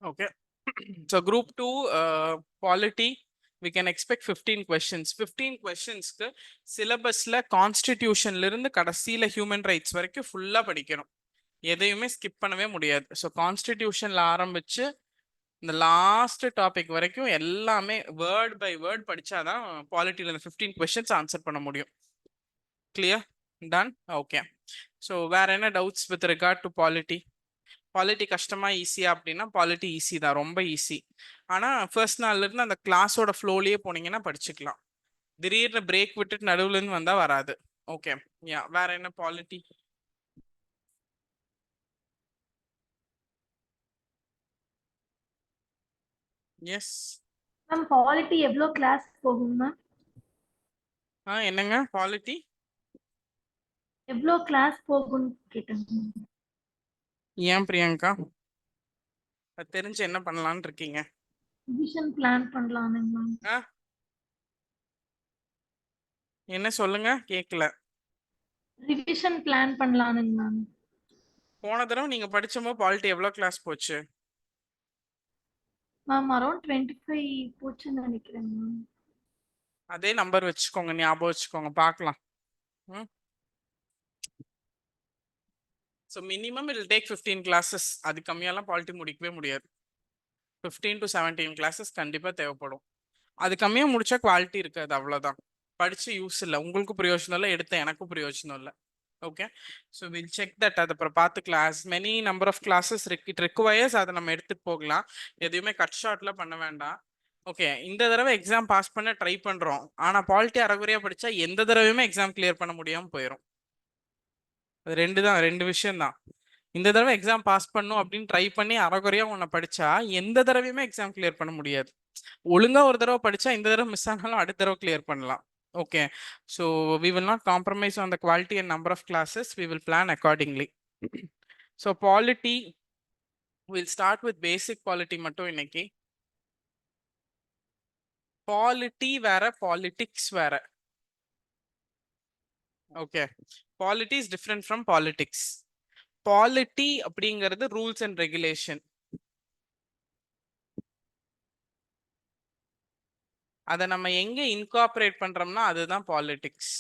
Okay. So group 2 polity, we can expect 15 questions. 15 questions க்கு சிலபஸ்ல கான்ஸ்டிடியூஷன்ல இருந்து கடைசியில ஹியூமன் ரைட்ஸ் வரைக்கும் ஃபுல்லா படிக்கணும். எதையுமே ஸ்கிப் பண்ணவே முடியாது. ஸோ கான்ஸ்டிடியூஷன்ல ஆரம்பிச்சு இந்த லாஸ்ட் டாபிக் வரைக்கும் எல்லாமே வேர்ட் பை வேர்ட் படிச்சாதான் பாலிட்டியில இந்த 15 கொஸ்டின்ஸ் ஆன்சர் பண்ண முடியும். கிளியர்? டன்? ஓகே. ஸோ வேற என்ன doubts with regard to polity? Polity கஷ்டமா ஈஸியா அப்படின்னா பாலிட்டி ஈஸி தான், ரொம்ப ஈஸி. ஆனா ஃபர்ஸ்ட் நாள்ல இருந்து அந்த கிளாஸோட ஃப்ளோலயே போனீங்கன்னா படிச்சுக்கலாம். திடீர்னு பிரேக் விட்டுட்டு நடுவுல இருந்து வந்தா வராது. ஓகே. யா, வேற என்ன பாலிட்டி? எஸ் மேம் பாலிட்டி எவ்வளோ கிளாஸ் போகும் மேம்? என்னங்க பாலிட்டி எவ்வளோ கிளாஸ் போகும்னு கேட்டேன். ஏன் பிரியங்கா அது தெரிஞ்சு என்ன பண்ணலாம்னு இருக்கீங்க? ரிவிஷன் பிளான் பண்ணலாம்னு மேம். என்ன சொல்லுங்க, கேட்கல. ரிவிஷன் பிளான் பண்ணலாம்னு மேம். போன தடவை நீங்க படிச்சப்போ பாலிட்டி எவ்வளவு கிளாஸ் போச்சு? மேம் அரௌண்ட் 25 போச்சுன்னு நினைக்கிறேன் மேம். அதே நம்பர் வச்சுக்கோங்க, ஞாபகம் வச்சுக்கோங்க, பார்க்கலாம். So minimum it take 15 classes. அது கம்மியாலாம் பாலிட்டி முடிக்கவே முடியாது. 15 to 17 கிளாஸஸ் கண்டிப்பாக தேவைப்படும். அது கம்மியாக முடிச்சா குவாலிட்டி இருக்காது, அவ்வளோதான். படிச்சு யூஸ் இல்லை, உங்களுக்கு பிரயோஜனம் இல்லை, எடுத்த எனக்கும் பிரயோஜனம் இல்லை. Okay. So will check that. அது அப்புறம் பார்த்துக்கலாம். as many number of classes it requires, அதை நம்ம எடுத்துட்டு போகலாம். எதையுமே கட் ஷார்ட்ல பண்ண வேண்டாம். ஓகே. இந்த தடவை எக்ஸாம் பாஸ் பண்ண ட்ரை பண்றோம். ஆனா பாலிட்டி அரைகுறையா படிச்சா எந்த தடவையுமே எக்ஸாம் கிளியர் பண்ண முடியாம போயிடும். ரெண்டு விஷயம் தான். இந்த தடவை எக்ஸாம் பாஸ் பண்ணும் அப்படின்னு ட்ரை பண்ணி அரைகுறையா உன்னை படிச்சா எந்த தடவையுமே எக்ஸாம் கிளியர் பண்ண முடியாது. ஒழுங்கா ஒரு தடவை படிச்சா இந்த தடவை மிஸ் ஆனாலும் அடுத்த தடவை கிளியர் பண்ணலாம். Okay. So we will not compromise on the quality and number of classes. We will plan accordingly. So polity will start with basic polity மட்டும் இன்னைக்கு. பாலிட்டி வேற, பாலிடிக்ஸ் வேற. Okay. Polity is different from politics. Polity அப்படிங்கிறது rules and regulation. அதை நம்ம எங்க incorporate பண்றோம்னா அதுதான் பாலிடிக்ஸ்.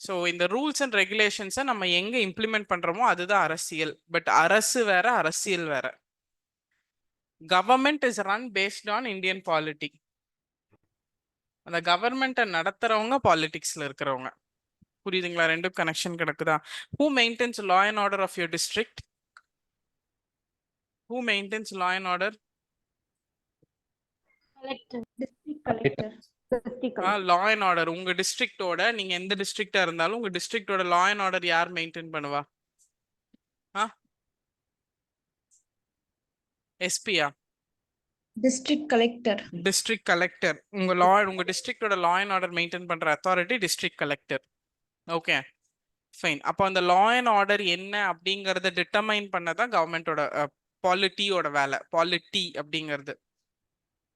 ஸோ இந்த ரூல்ஸ் அண்ட் ரெகுலேஷன்ஸை நம்ம எங்க இம்ப்ளிமெண்ட் பண்றோமோ அதுதான் அரசியல். பட் அரசு வேற, அரசியல் வேற. Government is run based on Indian polity. அந்த கவர்மெண்ட்டை நடத்துறவங்க பாலிடிக்ஸ்ல இருக்கிறவங்க. புரியுதுங்களா? ரெண்டும் கனெக்ஷன் கிடக்குதா? Who maintains law and order of your district? Who maintains law and order? Law and order உங்க டிஸ்ட்ரிக்டோட, நீங்க எந்த டிஸ்ட்ரிக்டா இருந்தாலும் உங்க டிஸ்ட்ரிக்டோட லா அண்ட் ஆர்டர் யார் மெயின்டைன் பண்ணுவா? எஸ்பியா? District collector. District collector. உங்க டிஸ்ட்ரிக்டோட லா அண்ட் ஆர்டர் மெயின்டைன் பண்ற authority district collector. Okay fine. அப்போ அந்த லா அண்ட் ஆர்டர் என்ன அப்படிங்கறத டிட்டர்மைன் பண்ணதான் கவர்மெண்டோட பாலிட்டியோட வேலை. பாலிட்டி அப்படிங்கிறது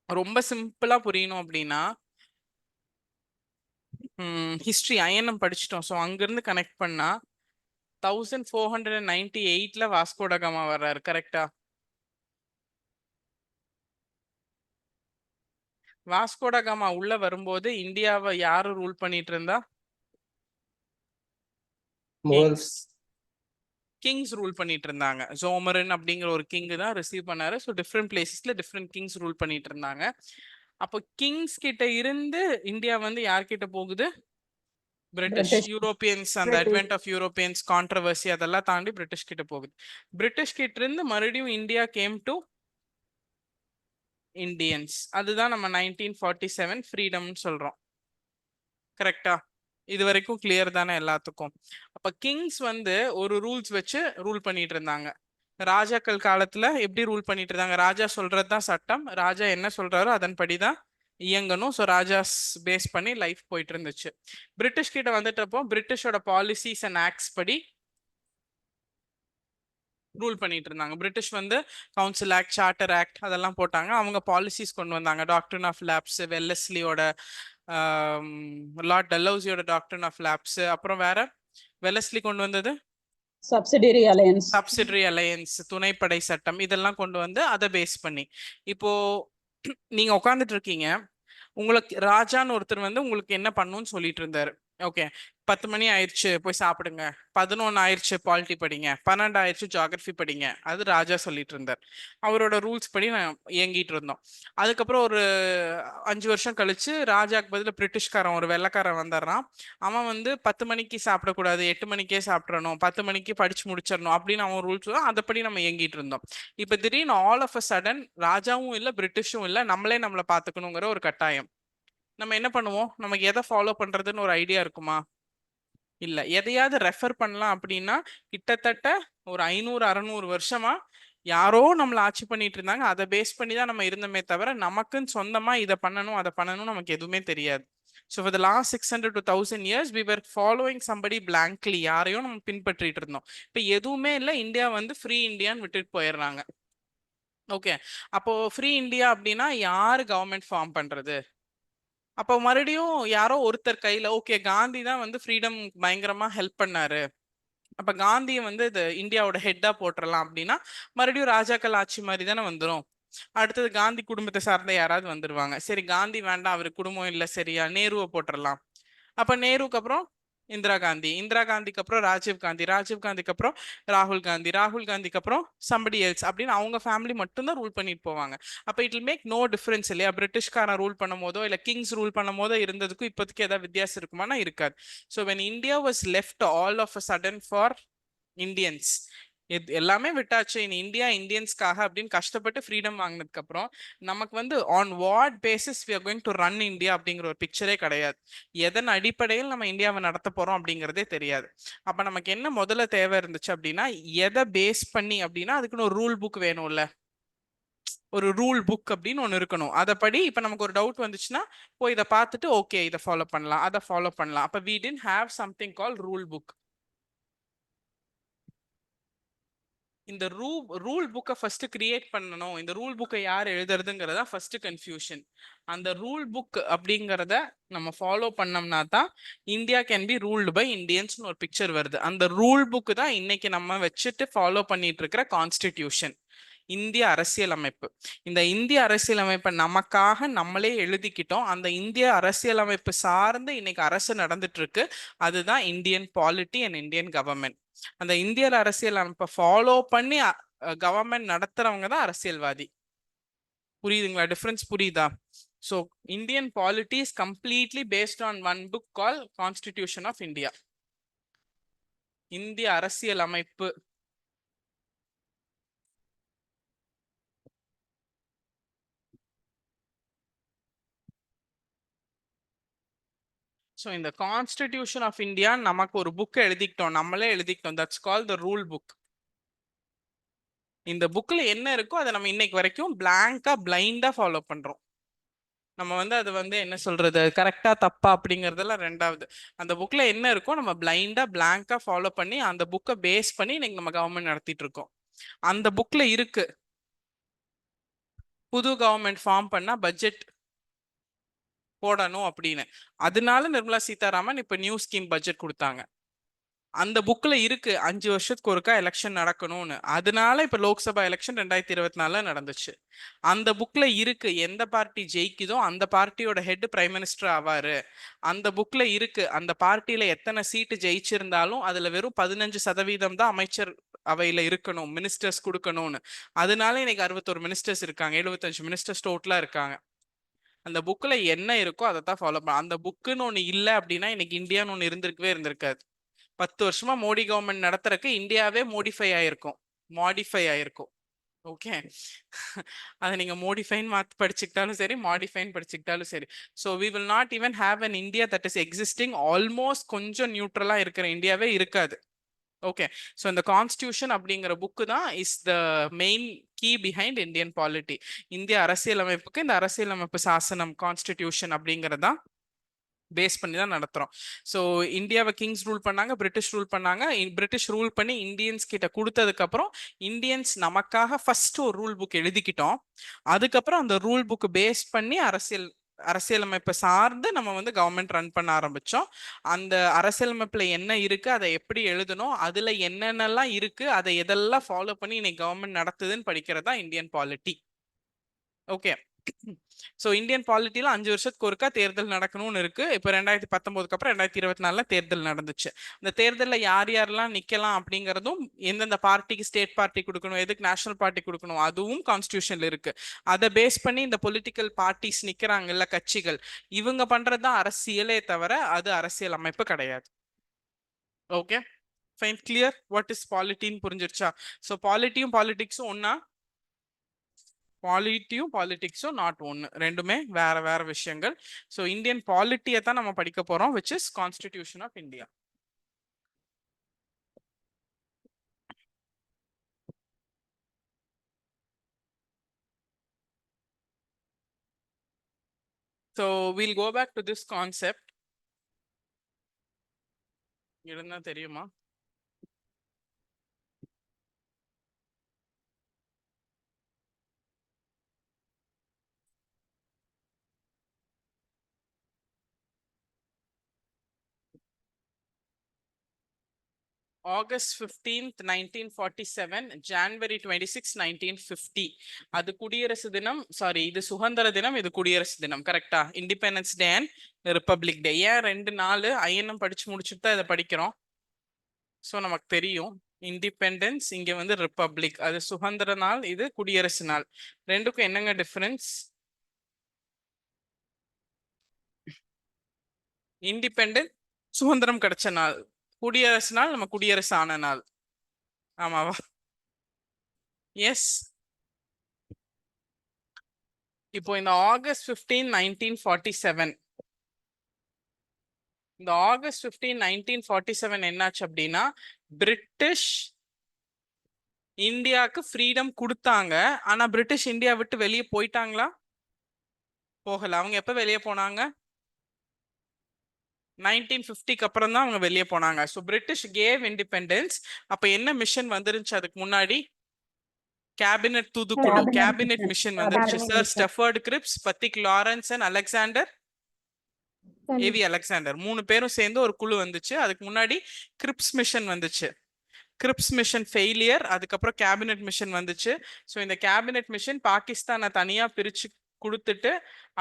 ரொம்ப சிம்பிளா புரியணும் அப்படின்னா, ஹிஸ்டரி ஐஎன்எம் படிச்சிட்டோம். ஸோ அங்கிருந்து கனெக்ட் பண்ணா 1498ல வாஸ்கோட காமா வர்றாரு. கரெக்டா? வாஸ்கோட காமா உள்ள வரும்போது இந்தியாவை யாரு ரூல் பண்ணிட்டு இருந்தா? கிங்ஸ் ரூல் பண்ணிட்டு இருந்தாங்க. ஜோமரன் அப்படிங்கிற ஒரு கிங் தான் ரிசீவ் பண்ணாரு. ஸோ டிஃப்ரெண்ட் பிளேசஸ்ல டிஃப்ரெண்ட் கிங்ஸ் ரூல் பண்ணிட்டு இருந்தாங்க. அப்போ கிங்ஸ் கிட்ட இருந்து இந்தியா வந்து யார்கிட்ட போகுது? பிரிட்டிஷ். யூரோப்பியன்ஸ், அந்த அட்வென்ட் ஆஃப் யூரோப்பியன்ஸ் கான்ட்ரவர்சி அதெல்லாம் தாண்டி பிரிட்டிஷ் கிட்ட போகுது. பிரிட்டிஷ் கிட்ட இருந்து மறுபடியும் இந்தியா கேம் டு இந்தியன்ஸ். அதுதான் நம்ம 1947 ஃப்ரீடம் சொல்றோம். கரெக்டா? இது வரைக்கும் கிளியர் தானே எல்லாத்துக்கும்? அப்ப கிங்ஸ் வந்து ஒரு ரூல்ஸ் வச்சு ரூல் பண்ணிட்டு இருந்தாங்க. ராஜாக்கள் காலத்துல எப்படி ரூல் பண்ணிட்டு இருந்தாங்க? ராஜா சொல்றதுதான் சட்டம். ராஜா என்ன சொல்றாரோ அதன்படிதான் இயங்கணும். ஸோ ராஜாஸ் பேஸ் பண்ணி லைஃப் போயிட்டு இருந்துச்சு. பிரிட்டிஷ் கிட்ட வந்துட்டப்போ பிரிட்டிஷோட பாலிசிஸ் அண்ட் ஆக்ட்ஸ் படி ரூல் பண்ணிட்டு இருந்தாங்க. பிரிட்டிஷ் வந்து கவுன்சில் ஆக்ட், சார்ட்டர் ஆக்ட் அதெல்லாம் போட்டாங்க. அவங்க பாலிசிஸ் கொண்டு வந்தாங்க. டாக்டரின் ஆஃப் லேப்ஸ், வெல்லஸ்லியோட, லார்ட் டல்ஹௌசியோட டாக்டரின் ஆஃப் லேப்ஸ். அப்புறம் வேற வெல்லஸ்லி கொண்டு வந்தது subsidiary alliance. சப்சிடரி அலையன்ஸ், துணைப்படை சட்டம், இதெல்லாம் கொண்டு வந்து அதை பேஸ் பண்ணி இப்போ நீங்க உட்காந்துட்டு இருக்கீங்க, உங்களுக்கு ராஜான்னு ஒருத்தர் வந்து உங்களுக்கு என்ன பண்ணுன்னு சொல்லிட்டு இருந்தாரு. ஓகே, 10 மணி ஆயிடுச்சு போய் சாப்பிடுங்க, 11 ஆயிடுச்சு பாலிட்டி படிங்க, 12 ஆயிடுச்சு ஜியாகிரபி படிங்க, அது ராஜா சொல்லிட்டு இருந்தார். அவரோட ரூல்ஸ் படி நான் இயங்கிட்டு இருந்தோம். அதுக்கப்புறம் ஒரு 5 வருஷம் கழிச்சு ராஜாக்கு பதில் பிரிட்டிஷ்காரன் ஒரு வெள்ளைக்காரன் வந்துடுறான். அவன் வந்து 10 மணிக்கு சாப்பிடக்கூடாது, 8 மணிக்கே சாப்பிடணும், 10 மணிக்கு படிச்சு முடிச்சிடணும் அப்படின்னு அவன் ரூல்ஸ், அதைப்படி நம்ம இயங்கிட்டு இருந்தோம். இப்ப திடீர்னு ஆல் ஆஃப் அ சடன் ராஜாவும் இல்லை பிரிட்டிஷும் இல்லை, நம்மளே நம்மளை பார்த்துக்கணுங்கிற ஒரு கட்டாயம். நம்ம என்ன பண்ணுவோம்? நமக்கு எதை ஃபாலோ பண்றதுன்னு ஒரு ஐடியா இருக்குமா? இல்ல. எதையாவது ரெஃபர் பண்ணலாம் அப்படின்னா கிட்டத்தட்ட ஒரு 500-600 வருஷமா யாரோ நம்மள ஆட்சி பண்ணிட்டு இருந்தாங்க, அதை பேஸ் பண்ணி தான் நம்ம இருந்தோமே தவிர நமக்குன்னு சொந்தமா இதை பண்ணணும் அதை பண்ணணும் நமக்கு எதுவுமே தெரியாது. So for the last 600 to 1000 years we were following somebody blankly. யாரையும் நம்ம பின்பற்றிட்டு இருந்தோம். இப்போ எதுவுமே இல்லை, இந்தியா வந்து ஃப்ரீ இந்தியான்னு விட்டுட்டு போயிடுறாங்க. ஓகே, அப்போ ஃப்ரீ இந்தியா அப்படின்னா யாரு கவர்மெண்ட் ஃபார்ம் பண்றது? அப்போ மறுபடியும் யாரோ ஒருத்தர் கையில, ஓகே காந்தி தான் வந்து ஃப்ரீடம் பயங்கரமா ஹெல்ப் பண்ணாரு, அப்ப காந்தியை வந்து இது இந்தியாவோட ஹெட்டா போட்டுடலாம் அப்படின்னா மறுபடியும் ராஜாக்கள் ஆட்சி மாதிரி தானே வந்துடும். அடுத்தது காந்தி குடும்பத்தை சார்ந்த யாராவது வந்துருவாங்க. சரி காந்தி வேண்டாம், அவருக்கு குடும்பம் இல்லை, சரியா நேருவை போட்டுடலாம். அப்ப நேருக்கு அப்புறம் இந்திரா காந்தி, இந்திரா காந்திக்கு அப்புறம் ராஜீவ் காந்தி, ராஜீவ் காந்திக்கு அப்புறம் ராகுல் காந்தி, ராகுல் காந்திக்கு அப்புறம் சம்படி எல்ஸ் அப்படின்னு அவங்க ஃபேமிலி மட்டும்தான் ரூல் பண்ணிட்டு போவாங்க. அப்ப it will make no difference இல்லையா? பிரிட்டிஷ்காரன் ரூல் பண்ணும் போதோ இல்ல கிங்ஸ் ரூல் பண்ணும் போதோ இருந்ததுக்கும் இப்போதைக்கு ஏதாவது வித்தியாசம் இருக்குமானா இருக்காது. So when India was left all of a sudden for Indians, எல்லாமே விட்டாச்சு, இன் இந்தியா இந்தியன்ஸ்க்காக அப்படின்னு கஷ்டப்பட்டு ஃப்ரீடம் வாங்கினதுக்கு அப்புறம் நமக்கு வந்து on what basis we are going to run India அப்படிங்கிற ஒரு பிக்சரே கிடையாது. எதன் அடிப்படையில் நம்ம இந்தியாவை நடத்த போறோம் அப்படிங்கிறதே தெரியாது. அப்ப நமக்கு என்ன முதல்ல தேவை இருந்துச்சு அப்படின்னா, எதை பேஸ் பண்ணி அப்படின்னா அதுக்குன்னு ஒரு ரூல் புக் வேணும்ல, ஒரு ரூல் புக் அப்படின்னு ஒன்று இருக்கணும். அதை படி இப்போ நமக்கு ஒரு டவுட் வந்துச்சுன்னா போய் இதை பார்த்துட்டு ஓகே இதை ஃபாலோ பண்ணலாம், அதை ஃபாலோ பண்ணலாம். அப்போ we didn't have something call rule book. இந்த ரூல் புக்கை ஃபர்ஸ்ட் கிரியேட் பண்ணணும். இந்த ரூல் புக்கை யார் எழுதுறதுங்கிறதா ஃபர்ஸ்ட் கன்ஃபியூஷன். அந்த ரூல் புக் அப்படிங்கிறத நம்ம ஃபாலோ பண்ணோம்னா தான் India can be ruled by இந்தியன்ஸ்னு ஒரு பிக்சர் வருது. அந்த ரூல் புக்கு தான் இன்னைக்கு நம்ம வச்சுட்டு ஃபாலோ பண்ணிட்டு இருக்கிற கான்ஸ்டிடியூஷன், இந்திய அரசியலமைப்பு. இந்த இந்திய அரசியலமைப்பை நமக்காக நம்மளே எழுதிக்கிட்டோம். அந்த இந்திய அரசியலமைப்பு சார்ந்து இன்னைக்கு அரசு நடந்துட்டு இருக்கு. அதுதான் Indian polity and Indian government. அந்த இந்திய அரசியலமைப்பை ஃபாலோ பண்ணி கவர்மெண்ட் நடத்துறவங்க தான் அரசியல்வாதி. புரியுதுங்களா? டிஃபரன்ஸ் புரியுதா? So Indian polity is completely based on one book call constitution of India. இந்திய அரசியலமைப்பு ஸோ இந்த கான்ஸ்டிடியூஷன் ஆஃப் இந்தியா நமக்கு ஒரு புக் எழுதிக்கிட்டோம், நம்மளே எழுதிக்கிட்டோம். That's call the rule book. இந்த புக்ல என்ன இருக்கோ அதை நம்ம இன்னைக்கு வரைக்கும் பிளாங்கா பிளைண்டா ஃபாலோ பண்றோம். நம்ம வந்து அது வந்து என்ன சொல்றது, கரெக்டா தப்பா அப்படிங்கறதெல்லாம் ரெண்டாவது. அந்த புக்ல என்ன இருக்கோ நம்ம பிளைண்டா பிளாங்கா ஃபாலோ பண்ணி அந்த புக்கை பேஸ் பண்ணி இன்னைக்கு நம்ம கவர்மெண்ட் நடத்திட்டு இருக்கோம். அந்த புக்ல இருக்கு புது கவர்மெண்ட் ஃபார்ம் பண்ணா பட்ஜெட் போடணும் அப்படின்னு. அதனால நிர்மலா சீதாராமன் இப்ப நியூ ஸ்கீம் பட்ஜெட் கொடுத்தாங்க. அந்த புக்ல இருக்கு 5 வருஷத்துக்கு ஒருக்கா எலெக்ஷன் நடக்கணும்னு. அதனால இப்ப லோக்சபா எலெக்ஷன் 2024 நடந்துச்சு. அந்த புக்ல இருக்கு எந்த பார்ட்டி ஜெயிக்குதோ அந்த பார்ட்டியோட ஹெட் பிரைம் மினிஸ்டர் ஆவாரு. அந்த புக்ல இருக்கு அந்த பார்ட்டியில எத்தனை சீட்டு ஜெயிச்சிருந்தாலும் அதுல வெறும் 15% தான் அமைச்சர் அவையில இருக்கணும், மினிஸ்டர்ஸ் கொடுக்கணும்னு. அதனால இன்னைக்கு 61 மினிஸ்டர்ஸ் இருக்காங்க, 75 மினிஸ்டர்ஸ் டோட்டலா இருக்காங்க. அந்த புக்ல என்ன இருக்கோ அதை தான் ஃபாலோ பண்ண. அந்த புக்குன்னு ஒண்ணு இல்லை அப்படின்னா இன்னைக்கு இந்தியான்னு ஒண்ணு இருந்திருக்கவே இருந்திருக்காது. 10 வருஷமா மோடி கவர்மெண்ட் நடத்துறதுக்கு இந்தியாவே மாடிஃபை ஆயிருக்கும். ஓகே, அதை நீங்க மோடிஃபைன் படிச்சுக்கிட்டாலும் சரி, மாடிஃபைன் படிச்சுக்கிட்டாலும் சரி. So we will not even have an India that is existing. Almost கொஞ்சம் நியூட்ரலா இருக்கிற இந்தியாவே இருக்காது. ஓகே, ஸோ இந்த கான்ஸ்டியூஷன் அப்படிங்கிற புக்கு தான் is the main key behind Indian polity. இந்திய அரசியலமைப்புக்கு இந்த அரசியலமைப்பு சாசனம் கான்ஸ்டிடியூஷன் அப்படிங்கறதா பேஸ் பண்ணி தான் நடத்துறோம். ஸோ இந்தியாவை கிங்ஸ் ரூல் பண்ணாங்க, பிரிட்டிஷ் ரூல் பண்ணாங்க. பிரிட்டிஷ் ரூல் பண்ணி இந்தியன்ஸ் கிட்ட கொடுத்ததுக்கு அப்புறம் இந்தியன்ஸ் நமக்காக ஃபர்ஸ்ட் ஒரு ரூல் புக் எழுதிக்கிட்டோம். அதுக்கப்புறம் அந்த ரூல் புக் பேஸ் பண்ணி அரசியல் அரசியலமைப்பை சார்ந்து நம்ம வந்து கவர்மெண்ட் ரன் பண்ண ஆரம்பிச்சோம். அந்த அரசியலமைப்புல என்ன இருக்கு, அதை எப்படி எழுதணும், அதுல என்னென்னலாம் இருக்கு, அதை எதெல்லாம் ஃபாலோ பண்ணி இன்னைக்கு கவர்மெண்ட் நடத்துதுன்னு படிக்கிறதா Indian polity. Okay. So Indian பாலிட்டியில 5 வருஷத்துக்கு ஒருக்கா தேர்தல் நடக்கணும்னு இருக்கு. இப்போ 2019க்கு அப்புறம் 2024ல தேர்தல் நடந்துச்சு. இந்த தேர்தலில் யார் யாரெல்லாம் நிக்கலாம் அப்படிங்கிறதும், எந்தெந்த பார்ட்டிக்கு ஸ்டேட் பார்ட்டி கொடுக்கணும், எதுக்கு நேஷனல் பார்ட்டி கொடுக்கணும், அதுவும் கான்ஸ்டியூஷன்ல இருக்கு. அதை பேஸ் பண்ணி இந்த பொலிட்டிக்கல் பார்ட்டிஸ் நிக்கிறாங்கல்ல, கட்சிகள், இவங்க பண்றதுதான் அரசியலே தவிர அது அரசியல் அமைப்பு கிடையாது. Okay fine, clear. What is பாலிட்டின்னு புரிஞ்சிருச்சா? ஸோ பாலிட்டியும் பாலிடிக்ஸும் ஒன்னா? பாலிட்டியும் பாலிடிக்ஸும் நாட் ஒன்று, ரெண்டுமே வேற வேற விஷயங்கள். ஸோ இந்தியன் பாலிட்டியை தான் நம்ம படிக்க போறோம், which is constitution of India. So will go back to this concept. இருந்தா தெரியுமா? August 15th 1947, January 26, 1950. அது குடியரசு தினம், சாரி இது சுதந்திர தினம், இது குடியரசு தினம். கரெக்டா? இண்டிபெண்டன்ஸ் டே அண்ட் ரிப்பப்ளிக் டே. ஏன் 2 நாள் ஐஎன்எம் படிச்சு முடிச்சுட்டு தான் இதை படிக்கிறோம்? ஸோ நமக்கு தெரியும் இண்டிபெண்டன்ஸ், இங்க வந்து ரிப்பப்ளிக், அது சுதந்திர நாள், இது குடியரசு நாள். ரெண்டுக்கும் என்னங்க டிஃபரன்ஸ்? இண்டிபெண்டன்ட் சுதந்திரம் கிடைச்ச நாள், குடியரசு நாள் நம்ம குடியரசு ஆன நாள். ஆமாவா? எஸ். இப்போ இந்த August 15, 1947, இந்த August 15, 1947 என்னாச்சு அப்படின்னா, பிரிட்டிஷ் இந்தியாவுக்கு ஃப்ரீடம் கொடுத்தாங்க. ஆனா பிரிட்டிஷ் இந்தியா விட்டு வெளியே போயிட்டாங்களா? போகல. அவங்க எப்ப வெளியே போனாங்க? 1950க்கு அப்புறம் தான் அவங்க வெளியே போனாங்க. So British gave independence. அப்ப என்ன மிஷன் வந்துருந்துச்சு அதுக்கு முன்னாடி? கேபினெட் தூதுக்குழு, கேபினெட் மிஷன் வந்துருச்சு. Sir Stafford Cripps, Pethick Lawrence and Alexander, A V Alexander, 3 பேரும் சேர்ந்து ஒரு குழு வந்துச்சு. அதுக்கு முன்னாடி கிரிப்ஸ் மிஷன் வந்துச்சு. கிரிப்ஸ் மிஷன் ஃபெயிலியர், அதுக்கப்புறம் கேபினெட் மிஷன் வந்துச்சு. ஸோ இந்த கேபினெட் மிஷன் பாகிஸ்தானை தனியா பிரிச்சு கொடுத்துட்டு,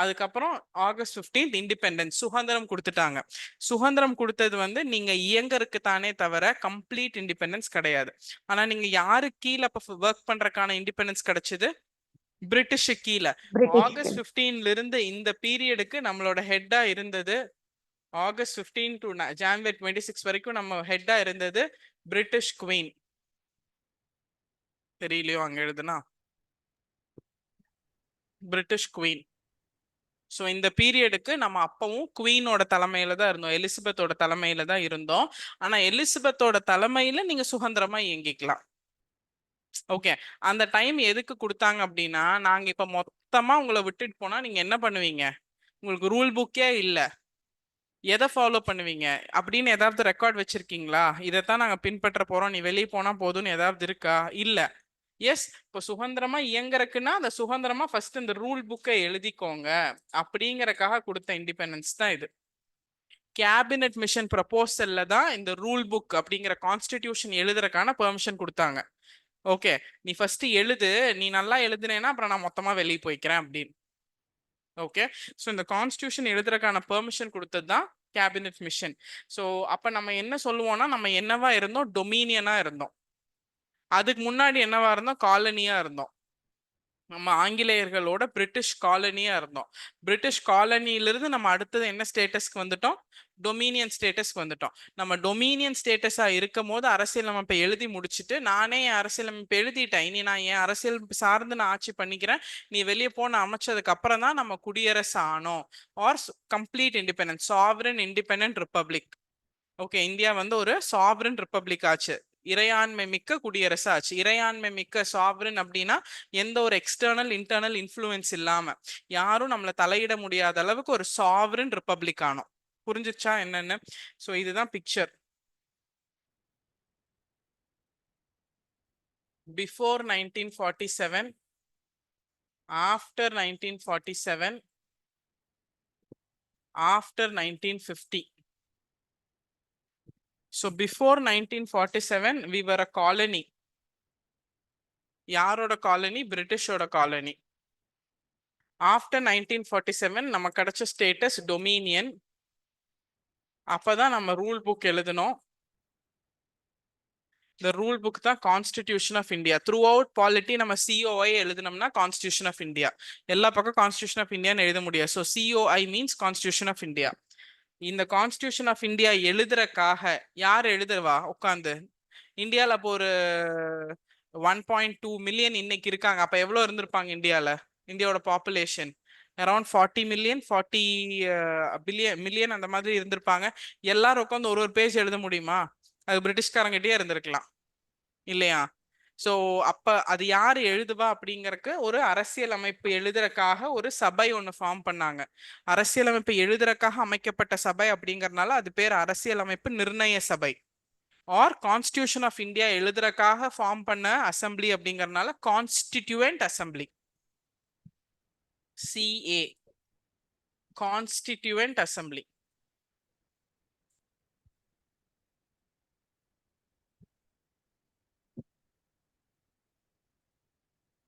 அதுக்கப்புறம் August 15th இண்டிபெண்டன்ஸ், சுதந்திரம் கொடுத்துட்டாங்க. சுதந்திரம் கொடுத்தது வந்து நீங்க இயங்கருக்கு தானே தவிர கம்ப்ளீட் இண்டிபெண்டன்ஸ் கிடையாது. ஆனா நீங்க யாரு கீழே அப்ப ஒர்க் பண்றதுக்கான இண்டிபெண்டன்ஸ் கிடைச்சது? பிரிட்டிஷ் கீழே. August 15ல இருந்து இந்த பீரியடுக்கு நம்மளோட ஹெட்டா இருந்தது, August 15 to January 26 வரைக்கும் நம்ம ஹெட்டா இருந்தது பிரிட்டிஷ் குவீன். தெரியலையோ அங்க எழுதுனா? British queen. ஸோ இந்த பீரியடுக்கு நம்ம அப்பவும் குவீனோட தலைமையில தான் இருந்தோம், எலிசபெத்தோட தலைமையில தான் இருந்தோம். ஆனா எலிசபெத்தோட தலைமையில நீங்க சுதந்திரமா இயங்கிக்கலாம். ஓகே. அந்த டைம் எதுக்கு கொடுத்தாங்க அப்படின்னா, நாங்க இப்ப மொத்தமா உங்களை விட்டுட்டு போனா நீங்க என்ன பண்ணுவீங்க? உங்களுக்கு ரூல் புக்கே இல்ல, எதை ஃபாலோ பண்ணுவீங்க அப்படின்னு ஏதாவது ரெக்கார்ட் வச்சிருக்கீங்களா? இதைத்தான் நாங்க பின்பற்ற போறோம், நீ வெளியே போனா போதும்னு ஏதாவது இருக்கா? இல்ல. எஸ். இப்போ சுதந்திரமா இயங்குறதுக்குன்னா அந்த சுதந்திரமா ஃபர்ஸ்ட் இந்த ரூல் புக்கை எழுதிக்கோங்க அப்படிங்கறக்காக கொடுத்த இண்டிபெண்டன்ஸ் தான் இது. கேபினெட் மிஷன் ப்ரப்போசல்ல தான் இந்த ரூல் புக் அப்படிங்கிற கான்ஸ்டிடியூஷன் எழுதுறதுக்கான பெர்மிஷன் கொடுத்தாங்க. ஓகே, நீ ஃபர்ஸ்ட் எழுது, நீ நல்லா எழுதுனேன்னா அப்புறம் நான் மொத்தமா வெளியே போய்க்கிறேன் அப்படின்னு. ஓகே. ஸோ இந்த கான்ஸ்டியூஷன் எழுதுறதுக்கான பெர்மிஷன் கொடுத்தது தான் கேபினெட் மிஷன். ஸோ அப்ப நம்ம என்ன சொல்லுவோம்னா, நம்ம என்னவா இருந்தோம்? டொமினியனா இருந்தோம். அதுக்கு முன்னாடி என்னவா இருந்தோம்? காலனியா இருந்தோம். நம்ம ஆங்கிலேயர்களோட பிரிட்டிஷ் காலனியா இருந்தோம். பிரிட்டிஷ் காலனியிலிருந்து நம்ம அடுத்தது என்ன ஸ்டேட்டஸ்க்கு வந்துட்டோம்? டொமினியன் ஸ்டேட்டஸ்க்கு வந்துட்டோம். நம்ம டொமினியன் ஸ்டேட்டஸா இருக்கும் போது அரசியலமைப்பை எழுதி முடிச்சுட்டு, நானே என் அரசியலமைப்பு எழுதிட்டேன், இனி நான் என் அரசியல் சார்ந்து நான் ஆட்சி பண்ணிக்கிறேன், நீ வெளியே போன அமைச்சதுக்கு அப்புறம் தான் நம்ம குடியரசு ஆனோம். Or complete independence, sovereign independent republic. Okay, India வந்து ஒரு சாவரன் ரிப்பப்ளிக் ஆச்சு, இறையாண்மை மிக்க குடியரசு ஆச்சு. இறையாண்மை மிக்க சாவரன் அப்படின்னா எந்த ஒரு எக்ஸ்டர்னல் இன்டர்னல் இன்ஃப்ளூயன்ஸ் இல்லாம யாரும் நம்மள தலையிட முடியாத அளவுக்கு ஒரு சாவரன் ரிப்பப்ளிக் ஆனோம். புரிஞ்சிச்சா என்னன்னு? ஸோ இதுதான் picture. Before 1947, after 1947, after 1950. So before 1947 we were a colony. யாரோட காலனி? பிரிட்டிஷோட காலனி. ஆஃப்டர் 1947 நம்ம கிடைச்ச ஸ்டேட்டஸ் டொமினியன். அப்பதான் நம்ம ரூல் புக் எழுதணும். இந்த ரூல் புக் தான் constitution of India. Throughout polity நம்ம COI எழுதினோம்னா கான்ஸ்டிடியூஷன் ஆஃப் இந்தியா. எல்லா பக்கம் கான்ஸ்டிடியூஷன் ஆஃப் இந்தியான்னு எழுத முடியாது. So COI means constitution of India. இந்த கான்ஸ்டிடியூஷன் ஆஃப் இந்தியா எழுதுறக்காக யார் எழுதுவா உட்காந்து? இந்தியாவில் அப்போ ஒரு 1.2 மில்லியன் இன்னைக்கு இருக்காங்க. அப்ப எவ்வளவு இருந்திருப்பாங்க இந்தியால? இந்தியாவோட பாப்புலேஷன் அரௌண்ட் 40 மில்லியன் 40 மில்லியன் அந்த மாதிரி இருந்திருப்பாங்க. எல்லாரும் உட்காந்து ஒரு பேஜ் எழுத முடியுமா? அது பிரிட்டிஷ்காரங்கிட்டே இருந்திருக்கலாம் இல்லையா? ஸோ அப்ப அது யாரு எழுதுவா அப்படிங்கறக்கு ஒரு அரசியல் அமைப்பு எழுதுறக்காக ஒரு சபை ஒன்று ஃபார்ம் பண்ணாங்க. அரசியலமைப்பு எழுதுறக்காக அமைக்கப்பட்ட சபை அப்படிங்கறதுனால அது பேர் அரசியலமைப்பு நிர்ணய சபை. ஆர் கான்ஸ்டிடியூஷன் ஆஃப் இந்தியா எழுதுறக்காக ஃபார்ம் பண்ண அசம்பிளி அப்படிங்கறதுனால constituent assembly. CA constituent assembly.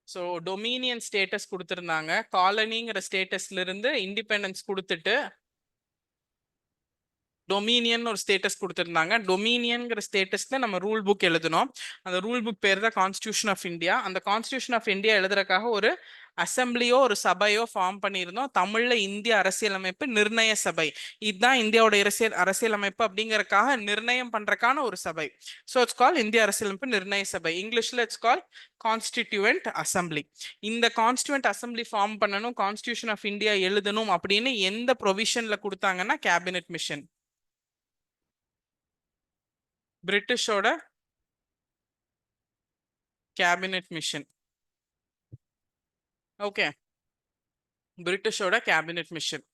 So dominion status கொடுத்துருந்தாங்க. காலனிங்கிற ஸ்டேட்டஸ்ல இருந்து இண்டிபெண்டன்ஸ் கொடுத்துட்டு டொமினியன் ஒரு ஸ்டேட்டஸ் கொடுத்துருந்தாங்க. டொமினியன்ங்கிற ஸ்டேட்டஸ்ல நம்ம ரூல் புக் எழுதணும். அந்த ரூல் புக் பேர் தான் கான்ஸ்டிடியூஷன் ஆஃப் இந்தியா. அந்த கான்ஸ்டிடியூஷன் ஆஃப் இந்தியா எழுதுறதுக்காக ஒரு அசம்பிளியோ ஒரு சபையோ ஃபார்ம் பண்ணியிருந்தோம். தமிழ்ல இந்திய அரசியலமைப்பு நிர்ணய சபை. இதுதான் இந்தியாவோட அரசியலமைப்பு அப்படிங்கறதுக்காக நிர்ணயம் பண்றதுக்கான ஒரு சபை. ஸோ இட்ஸ் கால் இந்திய அரசியலமைப்பு நிர்ணய சபை. இங்கிலீஷ்ல இட்ஸ் கால் கான்ஸ்டிடியூவன்ட் அசம்பிளி. இந்த கான்ஸ்டிடியூவன்ட் அசம்பிளி ஃபார்ம் பண்ணணும், கான்ஸ்டிடியூஷன் ஆஃப் இந்தியா எழுதணும் அப்படின்னு எந்த ப்ரொவிஷன்ல கொடுத்தாங்கன்னா கேபினெட் மிஷன். பிரிட்டிஷோட கேபினெட் மிஷன். ஓகே, பிரிட்டிஷோட கேபினெட் மிஷன்.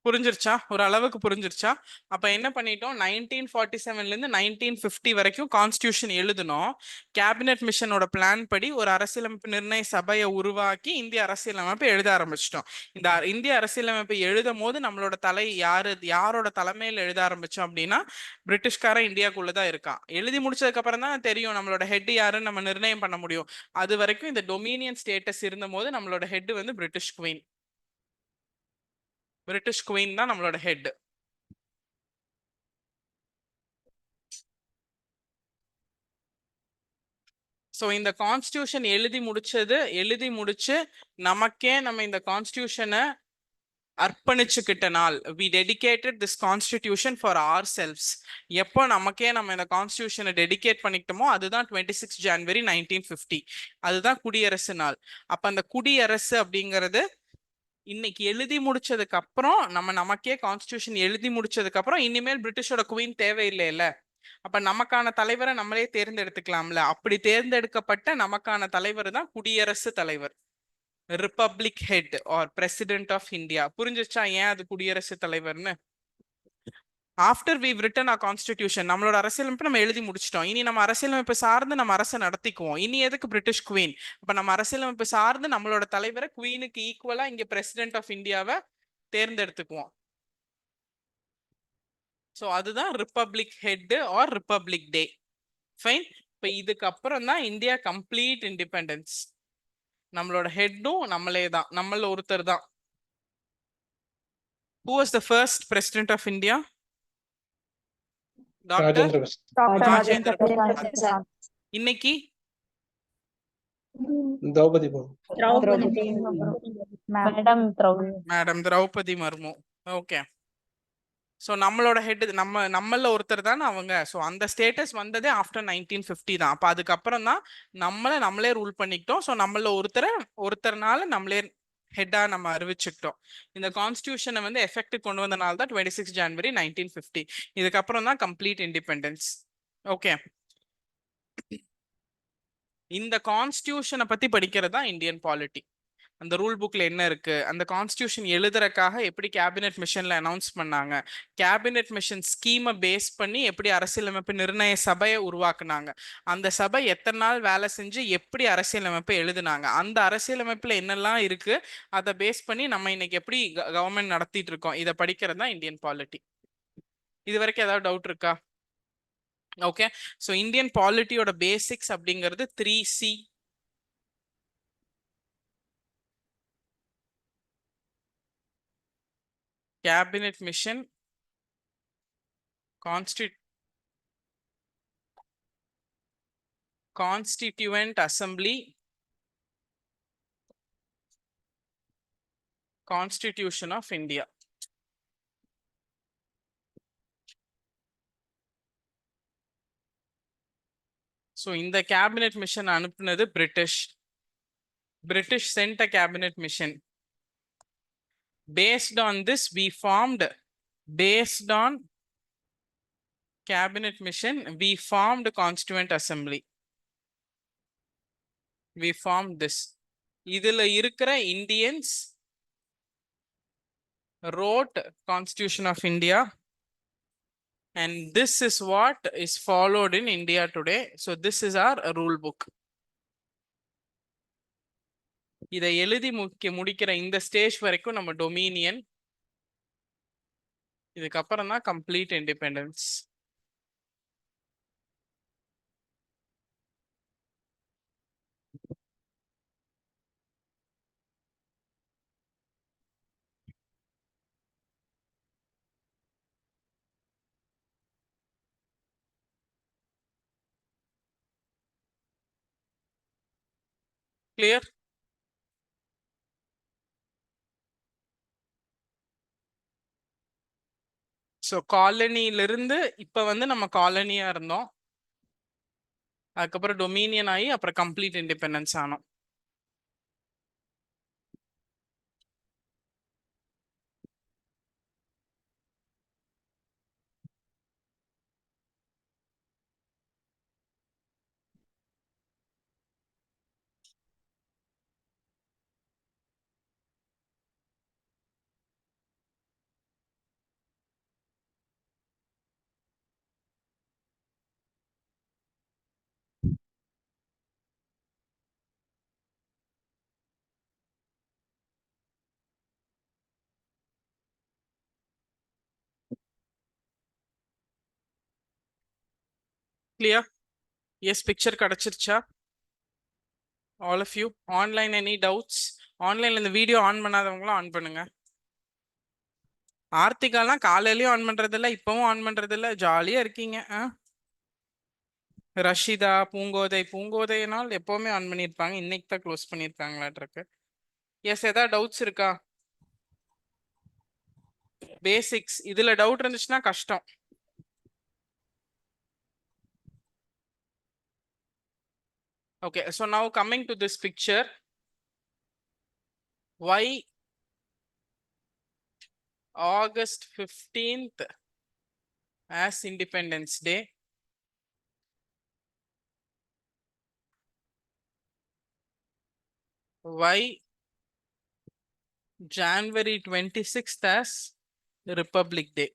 புரிஞ்சிருச்சா? ஒரு அளவுக்கு புரிஞ்சிருச்சா? அப்ப என்ன பண்ணிட்டோம், 1947ல இருந்து 1950 வரைக்கும் கான்ஸ்டிடியூஷன் எழுதணும். கேபினெட் மிஷனோட பிளான் படி ஒரு அரசியலமைப்பு நிர்ணய சபையை உருவாக்கி இந்திய அரசியலமைப்பை எழுத ஆரம்பிச்சிட்டோம். இந்த இந்திய அரசியலமைப்பை எழுதும் போது நம்மளோட யாரோட தலைமையில எழுத ஆரம்பிச்சோம் அப்படின்னா பிரிட்டிஷ்காரன் இந்தியாக்குள்ளதான் இருக்கான். எழுதி முடிச்சதுக்கு அப்புறம் தான் தெரியும் நம்மளோட ஹெட் யாருன்னு நம்ம நிர்ணயம் பண்ண முடியும். அது வரைக்கும் இந்த டொமினியன் ஸ்டேட்டஸ் இருந்த போது நம்மளோட ஹெட் வந்து பிரிட்டிஷ் குவீன். பிரிட்டிஷ் குவீன் தான் நம்மளோட ஹெட். ஸோ இந்த கான்ஸ்டியூஷன் எழுதி முடிச்சு நமக்கே நம்ம இந்த கான்ஸ்டியூஷனை அர்ப்பணிச்சுக்கிட்ட நாள். we dedicated this constitution for ourselves. எப்போ நமக்கே நம்ம இந்த கான்ஸ்டியூஷனை டெடிகேட் பண்ணிக்கிட்டோமோ அதுதான் 26 ஜனவரி 1950. அதுதான் குடியரசு நாள். அப்ப அந்த குடியரசு அப்படிங்கிறது இன்னைக்கு எழுதி முடிச்சதுக்கு அப்புறம் நமக்கே கான்ஸ்டியூஷன் எழுதி முடிச்சதுக்கு அப்புறம் இனிமேல் பிரிட்டிஷோட குவீன் தேவையில்லை இல்ல. அப்ப நமக்கான தலைவரை நம்மளே தேர்ந்தெடுத்துக்கலாம்ல. அப்படி தேர்ந்தெடுக்கப்பட்ட நமக்கான தலைவர் தான் குடியரசு தலைவர், republic head or president of India. புரிஞ்சிச்சா ஏன் அது குடியரசு தலைவர்னு? After we've written our constitution, நம்மளோட அரசியலமைப்பு நம்ம எழுதி முடிச்சிட்டோம். இனி நம்ம அரசியலமைப்பு சார்ந்து நம்ம அரசை நடத்திக்குவோம். இனி எதுக்கு பிரிட்டிஷ் குவீன்? அப்ப நம்ம அரசியலமைப்பு சார்ந்து நம்மளோட தலைவரை குவீனுக்கு ஈக்குவலா இங்க பிரசிடென்ட் ஆஃப் இந்தியாவை தேர்ந்தெடுத்துக்குவோம். ஸோ அதுதான் ரிப்பப்ளிக் ஹெட் ஆர் ரிப்பப்ளிக் டே. ஃபைன். இப்ப இதுக்கு அப்புறம் தான் இந்தியா கம்ப்ளீட் இண்டிபெண்டன்ஸ். நம்மளோட ஹெட்டும் நம்மளே தான், நம்மள ஒருத்தர் தான். Who was the first president of India? Doctor Rajendra Prasad. இன்னைக்கு madam Droupadi Murmu. Okay, so நம்மளோட ஹெட் நம்மள ஒருத்தர் தானே அவங்க. ஸோ அந்த ஸ்டேட்டஸ் வந்ததே ஆஃப்டர் 1950 தான். அப்போ அதுக்கப்புறம் தான் நம்மளே ரூல் பண்ணிக்கிட்டோம். ஸோ நம்மள ஒருத்தர்னால நம்மளே ஹெட்டா நம்ம அறிவிச்சுக்கிட்டோம். இந்த கான்ஸ்டியூஷனை வந்து எஃபெக்ட் கொண்டு வந்தனால தான் 26 ஜனவரி 1950. இதுக்கப்புறம் தான் கம்ப்ளீட் இண்டிபெண்டன்ஸ். ஓகே, இந்த கான்ஸ்டியூஷனை பத்தி படிக்கிறது தான் இந்தியன் பாலிட்டி. அந்த ரூல் புக்ல என்ன இருக்கு, அந்த கான்ஸ்டியூஷன் எழுதுறதுக்காக எப்படி கேபினெட் மிஷன்ல அனௌன்ஸ் பண்ணாங்க, கேபினெட் மிஷன் ஸ்கீமை பேஸ் பண்ணி எப்படி அரசியலமைப்பு நிர்ணய சபையை உருவாக்குனாங்க, அந்த சபை எத்தனை நாள் வேலை செஞ்சு எப்படி அரசியலமைப்பு எழுதுனாங்க, அந்த அரசியலமைப்புல என்னெல்லாம் இருக்கு, அதை பேஸ் பண்ணி நம்ம இன்னைக்கு எப்படி கவர்மெண்ட் நடத்திட்டு இருக்கோம், இதை படிக்கிறது தான் இந்தியன் பாலிட்டி. இது வரைக்கும் ஏதாவது டவுட் இருக்கா? ஓகே, ஸோ இந்தியன் பாலிட்டியோட பேசிக்ஸ் அப்படிங்கிறது 3C. Cabinet mission, constituent assembly, constitution of India. So இந்த கேபினெட் மிஷன் அனுப்புனது British. British sent a cabinet mission. Based on this, based on cabinet mission, we formed Constituent Assembly. We formed this. இதுல இருக்கிற Indians wrote Constitution of India, and this is what is followed in India today. So this is our rule book. இதை எழுதி முடிக்கிற இந்த stage வரைக்கும் நம்ம dominion, இதுக்கப்புறம் தான் கம்ப்ளீட் இண்டிபெண்டன்ஸ். கிளியர்? ஸோ காலனியிலிருந்து இப்போ வந்து நம்ம காலனியா இருந்தோம், அதுக்கப்புறம் டொமினியன் ஆகி அப்புறம் கம்ப்ளீட் இண்டிபெண்டன்ஸ் ஆனோம். கிளியர்? எஸ், பிக்சர் கிடைச்சிருச்சா? All of you. Online any doubts? ஆன்லைன்ல இந்த வீடியோ ஆன் பண்ணாதவங்களும் ஆன் பண்ணுங்க. ஆர்த்திகாலாம் காலையிலயும் ஆன் பண்றது இல்ல, இப்பவும் ஆன் பண்றது இல்ல, ஜாலியா இருக்கீங்க. ரஷிதா, பூங்கோதைனால் எப்பவுமே ஆன் பண்ணியிருப்பாங்க, இன்னைக்கு தான் க்ளோஸ் பண்ணியிருக்காங்களாட்டிருக்கு. எஸ், ஏதாவது டவுட்ஸ் இருக்கா? பேசிக்ஸ் இதுல டவுட் இருந்துச்சுன்னா கஷ்டம். Okay, so now coming to this picture, why August 15th as Independence Day? Why January 26th as Republic Day?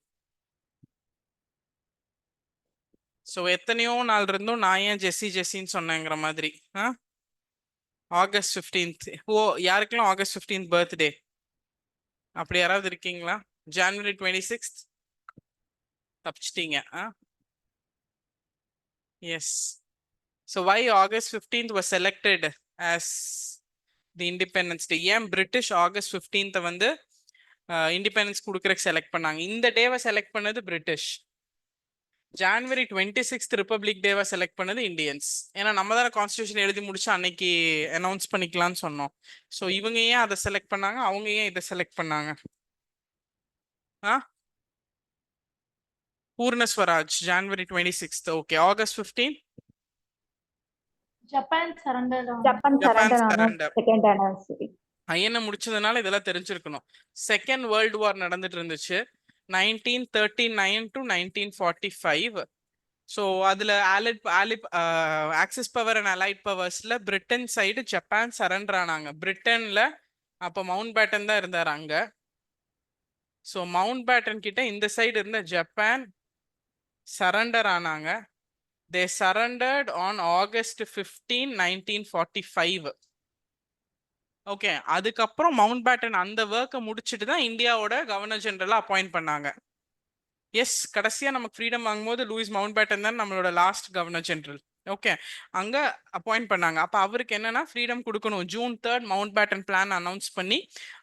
So எத்தனையோ நாள் இருந்தும் நான் ஏன் ஜெஸ்ஸின்னு சொன்னேங்கிற மாதிரி. August 15th. ஓ, யாருக்கெல்லாம் ஆகஸ்ட் 15th பர்த்டே? அப்படி யாராவது இருக்கீங்களா? ஜனவரி 26th தப்பிச்சிட்டீங்க. Yes. So why August 15th was selected as the Independence Day? ஏன் பிரிட்டிஷ் ஆகஸ்ட் 15th வந்து இண்டிபெண்டன்ஸ் கொடுக்கறதுக்கு செலக்ட் பண்ணாங்க? இந்த டேவை செலக்ட் பண்ணது பிரிட்டிஷ். ஜான்வரி 26th ரிப்பப்ளிக் டேவை செலக்ட் பண்ணது இந்தியன்ஸ். ஏன்னா நம்ம தானே கான்ஸ்டியூஷன் எழுதி முடிச்சு அன்னைக்கு அனௌன்ஸ் பண்ணிக்கலாம்னு சொன்னோம். ஸோ இவங்க ஏன் அதை செலக்ட் பண்ணாங்க, அவங்க ஏன் இதை செலக்ட் பண்ணாங்க? Purna Swaraj January 26th. Okay, August 15 Japan surrender. INA முடிச்சதுனால இதெல்லாம் தெரிஞ்சிருக்கணும். செகண்ட் வேர்ல்டு வார் நடந்துட்டு இருந்துச்சு 1939 to 1945. ஸோ அதில் ஆக்சிஸ் பவர் அண்ட் அலைட் பவர்ஸில் பிரிட்டன் சைடு ஜப்பான் சரண்டர் ஆனாங்க. பிரிட்டனில் அப்போ மவுண்ட் பேட்டன் தான் இருந்தார் அங்க. ஸோ மவுண்ட் பேட்டன் கிட்ட இந்த சைடு இருந்த ஜப்பான் சரண்டர் ஆனாங்க. தே சரண்டர்ட் ஆன் ஆகஸ்ட் 15, 1945. ஓகே, அதுக்கப்புறம் மவுண்ட் பேட்டன் அந்த ஒர்க்கை முடிச்சுட்டு தான் இந்தியாவோட கவர்னர் ஜெனரலா அப்பாயிண்ட் பண்ணாங்க. எஸ், கடைசியா நமக்கு ஃப்ரீடம் வாங்கும்போது லூயிஸ் மவுண்ட் பேட்டன் தான் நம்மளோட லாஸ்ட் கவர்னர் ஜெனரல். ஓகே, அங்க அப்பாயிண்ட் பண்ணாங்க. அப்ப அவருக்கு என்னன்னா ஃப்ரீடம் கொடுக்கணும். June 3 Mountbatten plan announce பண்ணி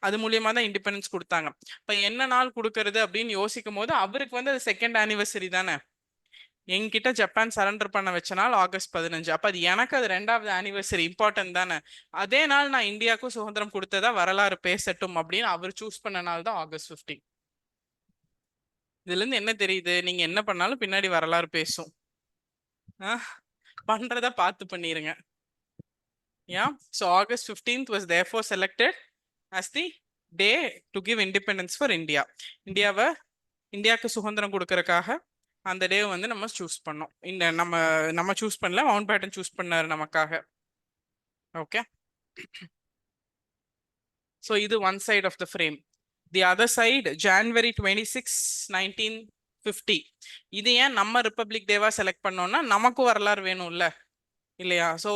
அது மூலியமா தான் இண்டிபெண்டன்ஸ் கொடுத்தாங்க. இப்ப என்ன நாள் கொடுக்கறது அப்படின்னு யோசிக்கும் போது அவருக்கு வந்து அது 2nd anniversary தானே. என்கிட்ட ஜப்பான் சரண்டர் பண்ண வச்ச நாள் ஆகஸ்ட் 15. அப்ப அது எனக்கு அது 2வது anniversary இம்பார்ட்டன்ட் தானே. அதே நாள் நான் இந்தியாவுக்கும் சுதந்திரம் கொடுத்ததா வரலாறு பேசட்டும் அப்படின்னு அவர் சூஸ் பண்ண நாள் தான் ஆகஸ்ட் 15. இதுல இருந்து என்ன தெரியுது? நீங்க என்ன பண்ணாலும் பின்னாடி வரலாறு பேசும். பண்றத பார்த்து பண்ணிருங்க. Yeah, so August 15th was therefore selected as the day to give independence for India. இந்தியாவுக்கு சுதந்திரம் கொடுக்கறதுக்காக அந்த டே வந்து நம்ம சூஸ் பண்ணோம். இந்த நம்ம சூஸ் பண்ணல, மவுண்ட் பேட்டன் சூஸ் பண்ணாரு நமக்காக. ஓகே, ஸோ இது one side of the frame. The other side January 26, 1950. இது ஏன் நம்ம ரிப்பப்ளிக் டேவா செலக்ட் பண்ணோம்னா நமக்கும் வரலாறு வேணும்ல இல்லையா. ஸோ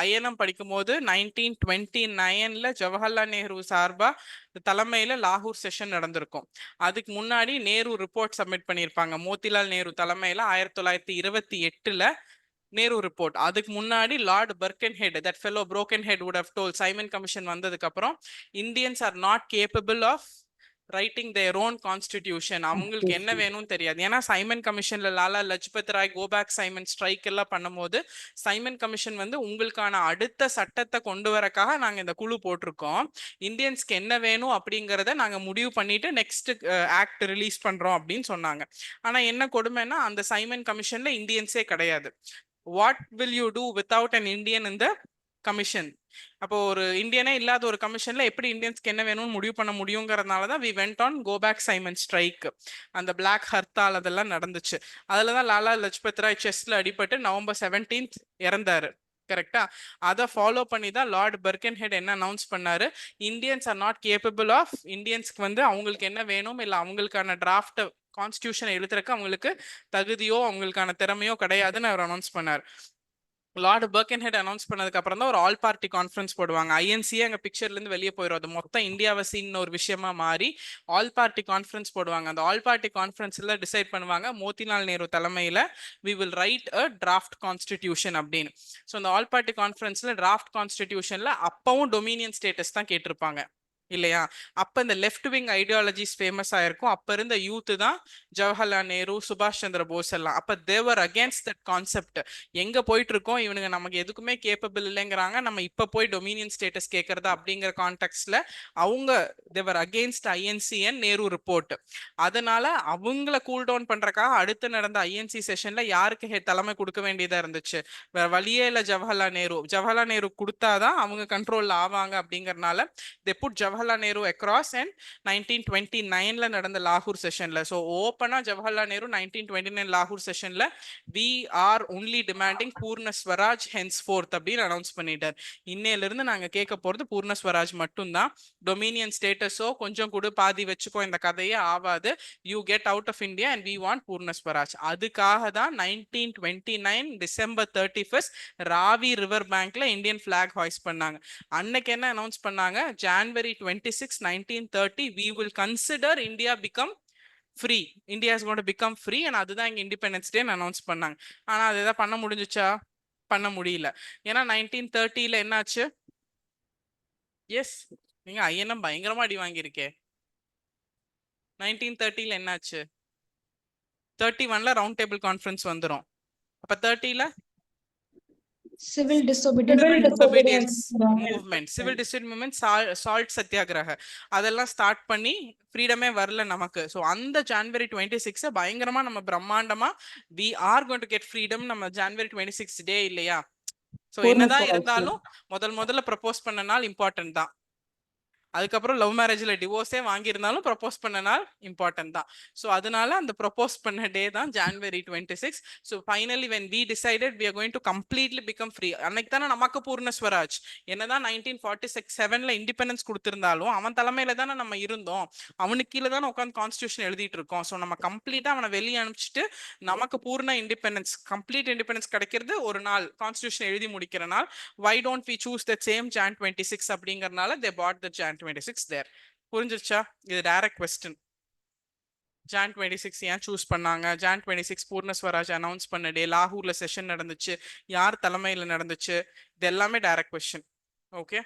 ஐஎன்எம் படிக்கும் போது 1929 ஜவஹர்லால் நேரு சார்பா தலைமையில லாகூர் செஷன் நடந்திருக்கும். அதுக்கு முன்னாடி நேரு ரிப்போர்ட் சப்மிட் பண்ணியிருப்பாங்க. மோதிலால் நேரு தலைமையில 1928 நேரு ரிப்போர்ட். அதுக்கு முன்னாடி lord Birkenhead, that fellow Birkenhead would have told, Simon commission வந்ததுக்கு அப்புறம் Indians are not capable of writing their own constitution. அவங்களுக்கு என்ன வேணும்னு தெரியாது. ஏன்னா சைமன் கமிஷன்ல Lala Lajpat Rai, go back Simon strike எல்லாம் பண்ணும்போது சைமன் கமிஷன் வந்து உங்களுக்கான அடுத்த சட்டத்தை கொண்டு வரக்காக நாங்க இந்த குழு போட்டிருக்கோம், இந்தியன்ஸ்க்கு என்ன வேணும் அப்படிங்கறத நாங்க முடிவு பண்ணிட்டு நெக்ஸ்ட் ஆக்ட் ரிலீஸ் பண்றோம் அப்படின்னு சொன்னாங்க. ஆனா என்ன கொடுமைன்னா அந்த சைமன் கமிஷன்ல இந்தியன்ஸே கிடையாது. What will you do without an Indian in the commission? அப்போ ஒரு இந்தியனே இல்லாத ஒரு கமிஷன்ல எப்படி இந்தியன்ஸ்க்கு என்ன வேணும்னு முடிவு பண்ண முடியுங்கிறதுனாலதான் we went on go back Simon strike, அந்த பிளாக் ஹர்த்தால் அதெல்லாம் நடந்துச்சு. அதுலதான் லாலா லஜ்பத் ராய் செஸ்ட்ல அடிபட்டு November 17 இறந்தாரு. கரெக்டா? அதை ஃபாலோ பண்ணி தான் லார்ட் பர்கன்ஹெட் என்ன அனௌன்ஸ் பண்ணாரு, Indians are not capable of, இந்தியன்ஸ்க்கு வந்து அவங்களுக்கு என்ன வேணும் இல்லை அவங்களுக்கான டிராஃப்ட் கான்ஸ்டியூஷனை எழுதுறதுக்கு அவங்களுக்கு தகுதியோ அவங்களுக்கான திறமையோ கிடையாதுன்னு அவர் அனௌன்ஸ் பண்ணார். லார்ட் பர்கன்ஹெட் அனௌன்ஸ் பண்ணதுக்கு அப்புறம் தான் ஒரு ஆல் பார்ட்டி கான்ஃபரன்ஸ் போடுவாங்க. ஐஎன்சியே அங்க பிக்சர்ல இருந்து வெளியே போயிடும். அது மொத்தம் இந்தியாவை சீன் ஒரு விஷயமா மாறி ஆல் பார்ட்டி கான்ஃபரன்ஸ் போடுவாங்க. அந்த ஆல் பார்ட்டி கான்ஃபரன்ஸ்ல டிசைட் பண்ணுவாங்க, மோதிலால் நேரு தலைமையில we will write a draft constitution அப்படின்னு. ஸோ அந்த ஆல் பார்ட்டி கான்ஃபரன்ஸ்ல டிராஃப்ட் கான்ஸ்டிடியூஷன்ல அப்பவும் டொமினியன் ஸ்டேட்டஸ் தான் கேட்டிருப்பாங்க இல்லையா. அப்ப இந்த லெஃப்ட் விங் ஐடியாலஜிஸ் ஃபேமஸ் ஆயிருக்கும். அப்ப இருந்த யூத் தான் ஜவஹர்லால் நேரு, சுபாஷ் சந்திர போஸ் எல்லாம். அப்ப தேவர் அகேன்ஸ்ட் தட் கான்செப்ட். எங்க போயிட்டு இருக்கோம், இவனுங்க நமக்கு எதுக்குமே கேப்பபிள் இல்லைங்கிறாங்க, நம்ம இப்ப போய் டொமினியன் ஸ்டேட்டஸ் கேட்கறதா அப்படிங்கிற கான்டெக்ட்ல அவங்க they were against INC and Nehru report. அதனால அவங்கள கூல் டவுன் பண்றதுக்காக அடுத்து நடந்த ஐஎன்சி செஷன்ல யாருக்கு தலைமை கொடுக்க வேண்டியதா இருந்துச்சு, வேற வழியே இல்ல ஜவஹர்லால் நேரு கொடுத்தாதான் அவங்க கண்ட்ரோல்ல ஆவாங்க. அப்படிங்கறதுனால they put Jawaharlal Nehru across and 1929 நடந்த லாகூர் செஷன்ல. ஸோ ஓப்பனா ஜவஹர்லால் நேரு 1929 லாகூர் செஷன்ல we are only demanding பூர்ண ஸ்வராஜ் henceforth அப்படின்னு அனௌன்ஸ் பண்ணிட்டார். இன்னையில இருந்து நாங்க கேட்க போறது பூர்ண ஸ்வராஜ் மட்டும்தான். டொமினியன் ஸ்டேட்டஸோ கொஞ்சம் கூட பாதி வச்சுக்கோ இந்த கதையே ஆவாது. You get out of India and we want Purna Swaraj. அதுக்காக தான் 1929 December 31 ராவி ரிவர் பேங்க்ல இந்தியன் பிளாக் ஹாய்ஸ்ட் பண்ணாங்க. அன்னைக்கு என்ன அனௌன்ஸ் பண்ணாங்க, January 26, 1930 we will consider India become free. India is going to become free and அதுதான் இங்க இண்டிபெண்டன்ஸ் டே அனௌன்ஸ் பண்ணாங்க. ஆனா அது எதாவது பண்ண முடிஞ்சுச்சா? பண்ண முடியல. ஏன்னா 1930 என்னாச்சு? எஸ், நீங்க ஐஎன்எம் பயங்கரமா அடி வாங்கியிருக்கே. 1930 என்னாச்சு? 31 ரவுண்ட் டேபிள் கான்ஃபரன்ஸ் வந்துரும். அப்ப 30 Civil disobedience movement, civil district movement, salt satyagraha அதெல்லாம் ஸ்டார்ட் பண்ணி ஃப்ரீடமே வரல நமக்கு. ஸோ அந்த January 26 பயங்கரமா நம்ம பிரம்மாண்டமா we are going to get freedom நம்ம January 26 டே இல்லையா. ஸோ என்னதான் இருந்தாலும் முதல்ல ப்ரப்போஸ் பண்ண நாள் இம்பார்ட்டன்ட் தான். அதுக்கப்புறம் லவ் மேரேஜ்ல டிவோர்ஸே வாங்கியிருந்தாலும் ப்ரப்போஸ் பண்ண நாள் இம்பார்ட்டன்ட் தான். ஸோ அதனால அந்த ப்ரப்போஸ் பண்ண டே தான் January 26. So finally when we decided we are going to completely become free, அன்னைக்கு தானே நமக்கு பூர்ண ஸ்வராஜ். என்னதான் 1947ல இண்டிபெண்டன்ஸ் கொடுத்திருந்தாலும் அவன் தலைமையில தானே நம்ம இருந்தோம், அவனுக்கு கீழே தானே உட்காந்து கான்ஸ்டியூஷன் எழுதிட்டு இருக்கோம். ஸோ நம்ம கம்ப்ளீட்டா அவனை வெளியே அனுப்பிச்சிட்டு நமக்கு பூர்ண இண்டிபெண்டன்ஸ், கம்ப்ளீட் இண்டிபெண்டன்ஸ் கிடைக்கிறது ஒரு நாள், கான்ஸ்டியூஷன் எழுதி முடிக்கிற நாள். why don't we choose the same Jan 26 அப்படிங்கறனால they bought the Jan 26 there. புரிஞ்சிருச்சா? இது டைரக்ட் கொஸ்டின். Jan 26 ஏன் சூஸ் பண்ணாங்க? Jan 26 பூர்ண ஸ்வராஜ் அனௌன்ஸ் பண்ண டே, லாகூர்ல செஷன் நடந்துச்சு, யார் தலைமையில நடந்துச்சு, இது எல்லாமே direct question. Okay,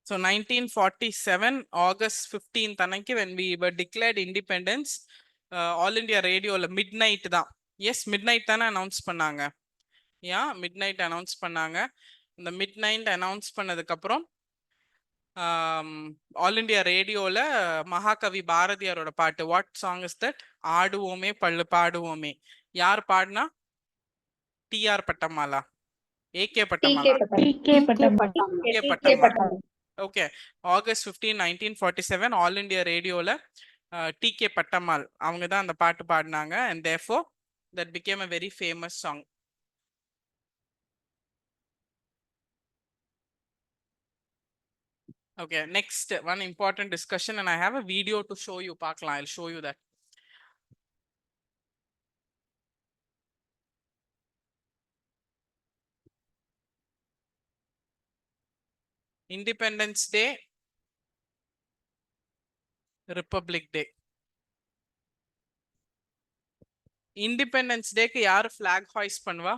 so 1947 August 15th அன்னைக்கு when we were declared independence, all India ரேடியோல midnight தான், எஸ் midnight தானே அனௌன்ஸ் பண்ணாங்க. midnight அனௌன்ஸ் பண்ணாங்க. இந்த midnight அனௌன்ஸ் பண்ணதுக்கு அப்புறம் ஆல் இண்டியா ரேடியோல மகாகவி பாரதியாரோட பாட்டு, வாட் சாங் இஸ் தட்? ஆடுவோமே பள்ளு பாடுவோமே. யார் பாடினா? T R Pattammal, A K Pattammal, A K Pattammal. Okay, August 15, 1947 all India ரேடியோல டிகே பட்டமால் அவங்க தான் அந்த பாட்டு பாடினாங்க. and therefore that became a very famous song. Okay, next one important discussion, and I have a video to show you. Paakla, I'll show you that. Independence Day, Republic Day. Independence Day க்கு யார் flag hoist பண்ணுவா?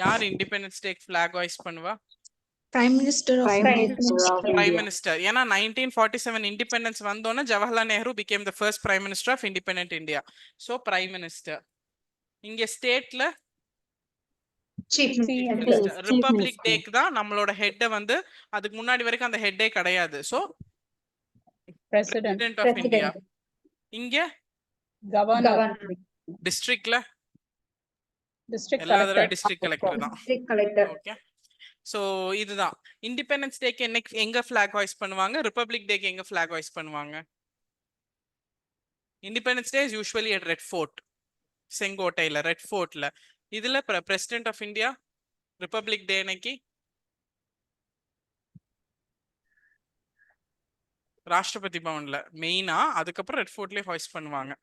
யார் Independence Day flag hoist பண்ணுவா? Prime Minister of Prime Minister. ஏன்னா 1947 independence வந்தோன்னா Jawaharlal Nehru became the first Prime Minister of independent India. So Prime Minister. இங்க ஸ்டேட்ல Chief Minister. Republic Dayக்கு தான் நம்மளோட ஹெட் வந்து, அதுக்கு முன்னாடி வரைக்கும் அந்த ஹெட்டே கிடையாது. So President of India. இங்க Governor. டிஸ்ட்ரிக்ட்ல District எல்லா தடவை collector. டிஸ்ட்ரிக்ட் கலெக்டர் தான். ஓகே, சோ இதுதான் இண்டிபெண்டன்ஸ் டேக்கு எங்க flag hoist பண்ணுவாங்க, ரிபப்ளிக் டேக்கு எங்க flag hoist பண்ணுவாங்க. Independence day is usually at red fort, செங்கோட்டையில ரெட் ஃபோர்ட்ல. இதுல president of India republic day அன்னைக்கு ராஷ்டிரபதி பவன்ல மெயினா, அதுக்கப்புறம் ரெட் ஃபோர்ட்லயே ஹாய்ஸ்ட் பண்ணுவாங்க.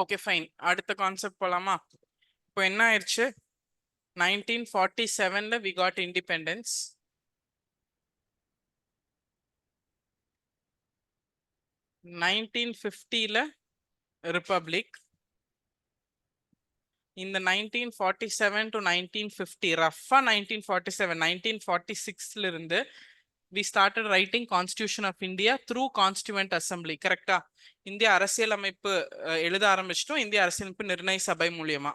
ஓகே ஃபைன், அடுத்த கான்செப்ட் போலாமா? இப்போ என்ன ஆயிடுச்சு, 1947ல we got independence. 1950ல ரிபப்ளிக். இந்த 1947 to 1950 ரஃபா 1947 1946ல இருந்து we started writing Constitution of India through Constituent Assembly. கரெக்டா? இந்திய அரசியலமைப்பு எழுத ஆரம்பிச்சிட்டோம், இந்திய அரசியலமைப்பு நிர்ணய சபை மூலியமா.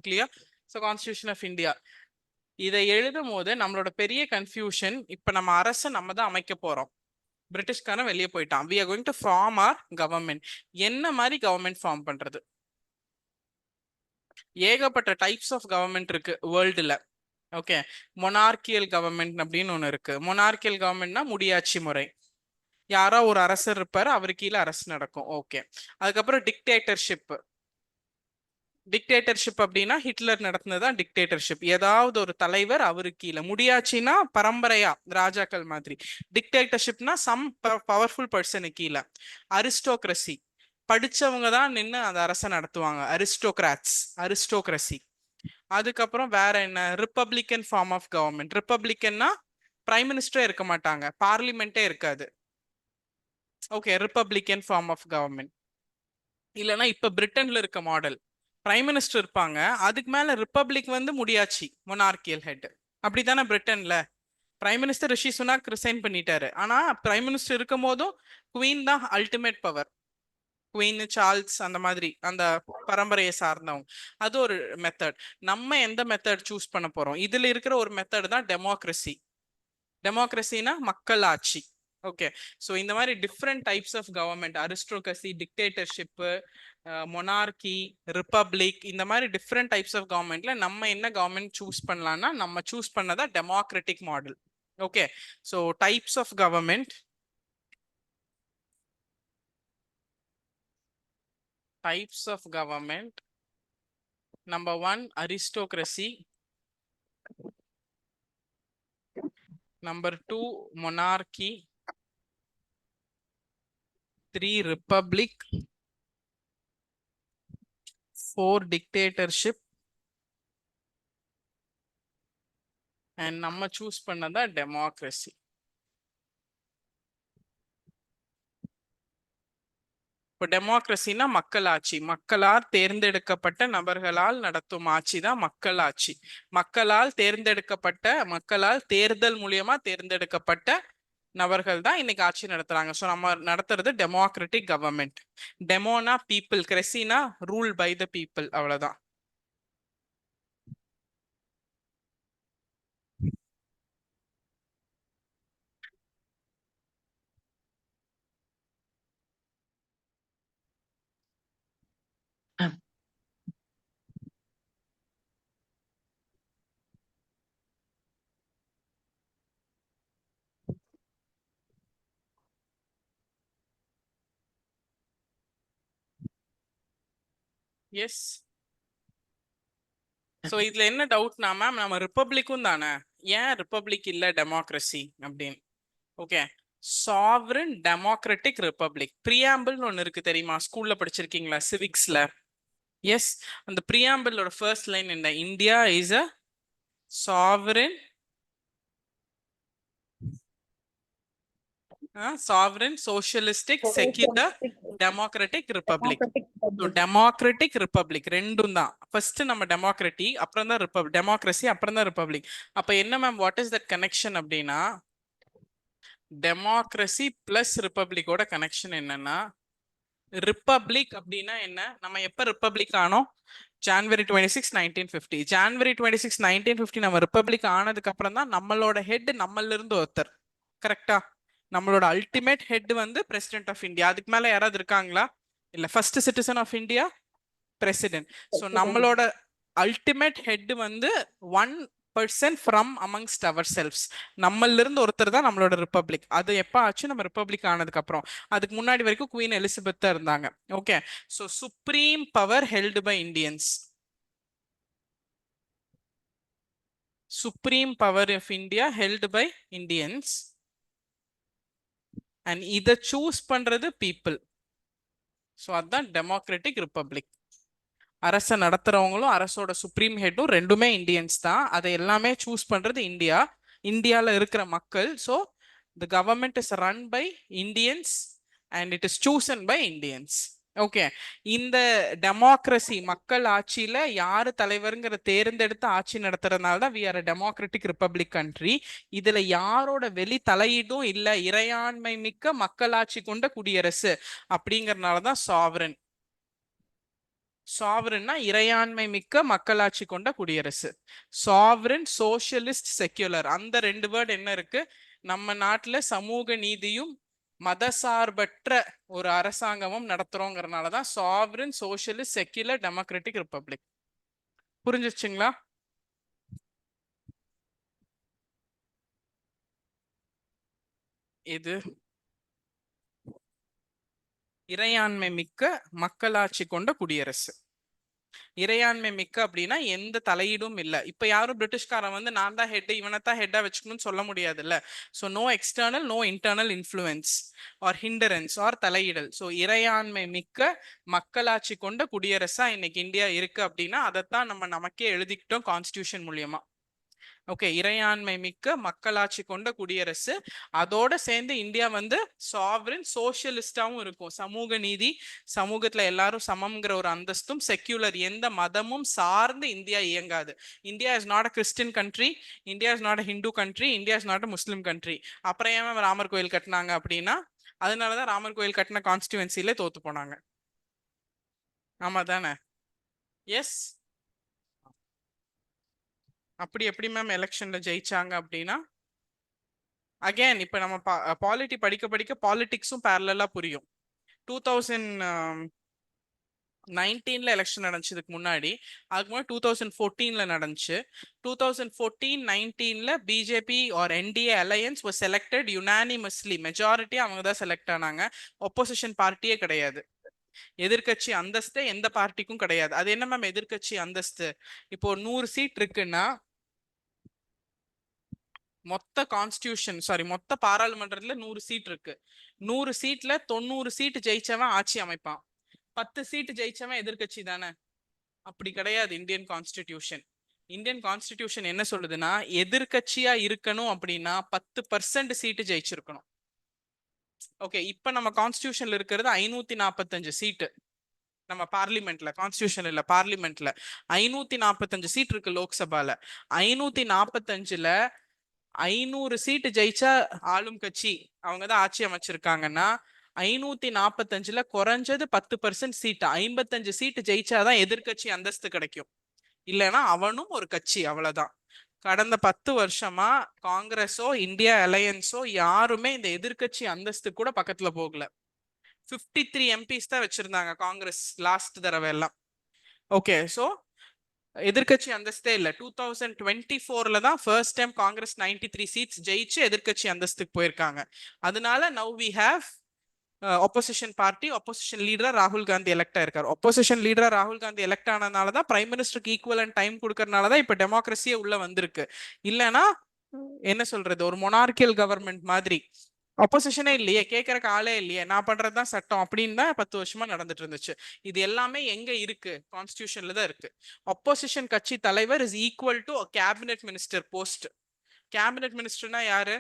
Clear? So constitution of India இதை எழுதும் போது நம்மளோட பெரிய கன்ஃபியூஷன், இப்ப நம்ம அரசை நம்ம தான் அமைக்க போறோம், பிரிட்டிஷ்காரன் வெளியே போயிட்டான், we are going to form our government. என்ன மாதிரி கவர்மெண்ட் ஃபார்ம் பண்றது? ஏகப்பட்ட டைப்ஸ் ஆஃப் கவர்மெண்ட் இருக்கு வேர்ல்டுல. ஓகே, மொனார்கியல் கவர்மெண்ட் அப்படின்னு ஒண்ணு இருக்கு. மொனார்கியல் கவர்மெண்ட்னா முடியாட்சி முறை, யாரோ ஒரு அரசர் இருப்பாரு, அவரு கீழே அரசு நடக்கும். ஓகே, அதுக்கப்புறம் டிக்டேட்டர்ஷிப். டிக்டேட்டர்ஷிப் அப்படின்னா ஹிட்லர் நடத்தினதான் டிக்டேட்டர்ஷிப். ஏதாவது ஒரு தலைவர் அவருக்கு கீழே, முடியாச்சுன்னா பரம்பரையா ராஜாக்கள் மாதிரி. டிக்டேட்டர்ஷிப்னா சம் பவர்ஃபுல் பர்சனுக்கு கீழே. அரிஸ்டோக்ரசி, படிச்சவங்க தான் நின்று அந்த அரசை நடத்துவாங்க, அரிஸ்டோகிராட்ஸ், அரிஸ்டோக்ரசி. அதுக்கப்புறம் வேற என்ன, ரிப்பப்ளிக்கன் ஃபார்ம் ஆஃப் கவர்மெண்ட். ரிப்பப்ளிக்கன்னா பிரைம் மினிஸ்டரே இருக்க மாட்டாங்க, பார்லிமெண்டே இருக்காது. ஓகே, ரிப்பப்ளிக்கன் ஃபார்ம் ஆஃப் கவர்மெண்ட். இல்லைன்னா இப்ப பிரிட்டன்ல இருக்க மாடல், பிரைம் மினிஸ்டர் இருப்பாங்க, அதுக்கு மேல ரிப்பப்ளிக் வந்து முடியாச்சு, மொனார்கியல் ஹெட். அப்படித்தானே பிரிட்டன்ல பிரைம் மினிஸ்டர் ரிஷி சுனாக் ரிசைன் பண்ணிட்டாரு, ஆனா பிரைம் மினிஸ்டர் இருக்கும் போதும் குவீன் தான் அல்டிமேட் பவர். குவீன், சார்ல்ஸ், அந்த மாதிரி அந்த பரம்பரையை சார்ந்தவங்க. அது ஒரு மெத்தட். நம்ம எந்த மெத்தட் சூஸ் பண்ண போறோம்? இதுல இருக்கிற ஒரு மெத்தட் தான் டெமோக்ரஸி. டெமோக்ரஸினா மக்கள் ஆட்சி. ஓகே, ஸோ இந்த மாதிரி different types of government, aristocracy, dictatorship, monarchy, republic, இந்த மாதிரி டிஃப்ரெண்ட் டைப்ஸ் ஆஃப் கவர்மெண்ட்ல நம்ம என்ன கவர்மெண்ட் சூஸ் பண்ணலாம்னா நம்ம சூஸ் பண்ணதா democratic model. Okay, so types of government. Types of government. Number 1, aristocracy. Number 2, monarchy. 3, republic. 4, dictatorship. And நம்ம choose பண்ணதா democracy. இப்போ டெமோக்ரஸினா மக்கள் ஆட்சி, மக்களால் தேர்ந்தெடுக்கப்பட்ட நபர்களால் நடத்தும் ஆட்சி தான் மக்கள் ஆட்சி. மக்களால் தேர்ந்தெடுக்கப்பட்ட, மக்களால் தேர்தல் மூலியமா தேர்ந்தெடுக்கப்பட்ட நபர்கள் தான் இன்னைக்கு ஆட்சி நடத்துறாங்க. ஸோ நம்ம நடத்துறது டெமோக்ராட்டிக் கவர்மெண்ட். டெமோனா பீப்புள், கிரெசினா ரூல் பை த பீப்புள், அவ்வளவுதான். எஸ். ஸோ இதுல என்ன டவுட்னா மேம், நம்ம ரிப்பப்ளிக்கும் தானே, ஏன் ரிப்பப்ளிக் இல்ல டெமோக்ரஸி அப்படின்னு? Okay, sovereign democratic republic. பிரியாம்பிள்னு ஒன்று இருக்கு தெரியுமா, ஸ்கூல்ல படிச்சிருக்கீங்களா, சிவிக்ஸ்ல? எஸ், அந்த பிரியாம்பிளோட ஃபர்ஸ்ட் லைன் என்ன? India is a sovereign, sovereign socialistic secular democratic republic. Democratic republic ரெண்டும் தான். ஃபர்ஸ்ட் நம்ம டெமோக்ரட்டி, அப்புறம் தான் டெமோக்ரஸி, அப்புறம் தான் ரிப்பப்ளிக். அப்ப என்ன ma'am, what is that connection அப்படின்னா, டெமோக்ரஸி பிளஸ் ரிப்பப்ளிக்கோட கனெக்ஷன் என்னன்னா, ரிப்பப்ளிக் அப்படின்னா என்ன, நம்ம எப்ப ரிப்பப்ளிக் ஆனோம்? ஜான்வரி 26, 1950. ஜான்வரி 26, 1950 நம்ம ரிப்பப்ளிக் ஆனதுக்கு அப்புறம் தான் நம்மளோட ஹெட் நம்மள இருந்து ஒருத்தர், கரெக்டா? நம்மளோட அல்டிமேட் ஹெட் வந்து பிரசிடென்ட் ஆஃப் இந்தியா. அதுக்கு மேல யாராவது இருக்காங்களா? இல்ல. First citizen of India president. So நம்மளோட அல்டிமேட் ஹெட் வந்து 1% ஃப்ரம் அமங்ஸ்ட் அவர் செல்ஃப்ஸ். நம்மள இருந்து ஒருத்தர் தான் நம்மளோட ரிப்பப்ளிக். அது எப்ப ஆச்சு? நம்ம ரிப்பப்ளிக் ஆனதுக்கு அப்புறம். அதுக்கு முன்னாடி வரைக்கும் குவீன் எலிசபெத் தான் இருந்தாங்க. Okay, so supreme power held by Indians. Supreme power of India held by Indians. And இதை சூஸ் பண்றது பீப்புள். ஸோ அதுதான் டெமோக்ராட்டிக் ரிப்பப்ளிக். அரசை நடத்துறவங்களும் அரசோட சுப்ரீம் ஹெட்டும் ரெண்டுமே இந்தியன்ஸ் தான். அதை எல்லாமே சூஸ் பண்றது இந்தியா, இந்தியாவில் இருக்கிற மக்கள். So the government is run by Indians and it is chosen by Indians. Okay, இந்த டெமோக்ரஸி மக்கள் ஆட்சியில யாரு தலைவருங்கிற தேர்ந்தெடுத்து ஆட்சி நடத்துறதுனால தான் we are a democratic republic country. இதுல யாரோட வெளி தலையீடும் இல்ல, இறையாண்மை மிக்க மக்களாட்சி கொண்ட குடியரசு அப்படிங்கறதுனால தான் சாவரன். சாவரன்னா இறையாண்மை மிக்க மக்களாட்சி கொண்ட குடியரசு. சாவரன், சோஷியலிஸ்ட், செக்யூலர், அந்த ரெண்டு வேர்ட் என்ன இருக்கு? நம்ம நாட்டுல சமூக நீதியும் மதசார்பற்ற ஒரு அரசாங்கமும் நடத்துறோங்கிறதுனாலதான் sovereign, socialist, secular, democratic republic. புரிஞ்சிருச்சுங்களா? இது இறையாண்மை மிக்க மக்களாட்சி கொண்ட குடியரசு. இறையாண்மை மிக்க அப்படின்னா எந்த தலையீடும் இல்ல. இப்ப யாரும் பிரிட்டிஷ்காரன் வந்து நான் தான் ஹெட் இவனைத்தான் ஹெட்டா வச்சுக்கணும்னு சொல்ல முடியாதுல்ல. So no external no internal influence or hindrance or தலையிடல். ஸோ இறையாண்மை மிக்க மக்களாட்சி கொண்ட குடியரசா இன்னைக்கு இந்தியா இருக்கு அப்படின்னா அதைத்தான் நம்ம நமக்கே எழுதிக்கிட்டோம் கான்ஸ்டியூஷன் மூலியமா. ஓகே, இறையாண்மை மிக்க மக்களாட்சி கொண்ட குடியரசு. அதோட சேர்ந்து இந்தியா வந்து சாவரின் சோசியலிஸ்டாவும் இருக்கும். சமூக நீதி, சமூகத்துல எல்லாரும் சமம்ங்கிற ஒரு அந்தஸ்தும், செக்யூலர் எந்த மதமும் சார்ந்து இந்தியா இயங்காது. India is not a Christian country, India is not a Hindu country, India is not a Muslim country. அப்புறம் ஏன் ராமர் கோயில் கட்டினாங்க அப்படின்னா அதனாலதான் ராமர் கோயில் கட்டின கான்ஸ்டிடுவன்சில தோத்து போனாங்க. ஆமா தானே? எஸ். அப்படி எப்படி மேம் எலெக்ஷன்ல ஜெயிச்சாங்க அப்படின்னா அகைன் இப்ப நம்ம பாலிட்டி படிக்க படிக்க பாலிடிக்ஸும் பேரலா புரியும். 2019 எலெக்ஷன் நடந்துச்சதுக்கு முன்னாடி, அதுக்கு முன்னாடி 2014 நடந்துச்சு. 2014-19 BJP or NDA alliance was selected unanimously. Majority அவங்க தான் செலக்ட் ஆனாங்க. ஒப்போசிஷன் பார்ட்டியே கிடையாது. எதிர்கட்சி அந்தஸ்து எந்த பார்ட்டிக்கும் கிடையாது. அது என்ன மேம் எதிர்கட்சி அந்தஸ்து? இப்போ 100 சீட் இருக்குன்னா மொத்த பாராளுமன்றத்துல 100 சீட் இருக்கு. 100 சீட்ல 90 சீட் ஜெயிச்சவன் ஆட்சி அமைப்பான். 10 சீட் ஜெயிச்சவன் எதிர்கட்சி தானே? அப்படி கிடையாது இந்தியன் கான்ஸ்டிடியூஷன். இந்தியன் கான்ஸ்டிடியூஷன் என்ன சொல்லுதுன்னா எதிர்கட்சியா இருக்கணும் அப்படின்னா 10% சீட்டு ஜெயிச்சிருக்கணும். ஓகே, இப்ப நம்ம கான்ஸ்டிடியூஷன்ல இருக்கிறது 545 சீட்டு. நம்ம பார்லிமெண்ட்ல, கான்ஸ்டிடியூஷன் இல்ல பார்லிமெண்ட்ல 545 சீட் இருக்கு. லோக்சபால 545ல 500 சீட்டு ஜெயிச்சா ஆளும் கட்சி அவங்க தான் ஆட்சி அமைச்சிருக்காங்கன்னா 545ல குறைஞ்சது 10% சீட்டு 55 சீட்டு ஜெயிச்சாதான் எதிர்கட்சி அந்தஸ்து கிடைக்கும். இல்லைன்னா அவனும் ஒரு கட்சி, அவ்வளவுதான். கடந்த 10 வருஷமா காங்கிரஸோ இந்தியா அலையன்ஸோ யாருமே இந்த எதிர்கட்சி அந்தஸ்து கூட பக்கத்துல போகல. 53 எம்பிஸ் தான் வச்சிருந்தாங்க காங்கிரஸ் லாஸ்ட் தடவை எல்லாம். ஓகே, சோ எதிர்கட்சி அந்தஸ்தே இல்ல. 2024ல தான் ஃபர்ஸ்ட் டைம் காங்கிரஸ் 93 சீட்ஸ் ஜெயிச்சு எதிர்கட்சி அந்தஸ்துக்கு போயிருக்காங்க. அதனால now we have opposition party, opposition லீடரா ராகுல் காந்தி எலெக்ட் ஆயிருக்காரு. ஒப்போசிஷன் லீடரா ராகுல் காந்தி எலெக்ட் ஆனதுனால தான் பிரைம் மினிஸ்டருக்கு ஈக்குவலன்ட் டைம் கொடுக்கறதுனால தான் இப்ப டெமோக்ரஸியே உள்ள வந்திருக்கு. இல்லைன்னா என்ன சொல்றது, ஒரு மொனார்கியல் கவர்மெண்ட் மாதிரி ஒப்போசிஷனே இல்லையே, கேட்கறக்கு ஆளே இல்லையே, நான் பண்றதுதான் சட்டம் அப்படின்னு தான் 10 வருஷமா நடந்துட்டு இருந்துச்சு. இது எல்லாமே எங்க இருக்கு? கான்ஸ்டிடியூஷன்ல தான் இருக்கு. ஒப்போசிஷன் கட்சி தலைவர் is equal to cabinet minister post. Cabinet மினிஸ்டர்னா யாரு?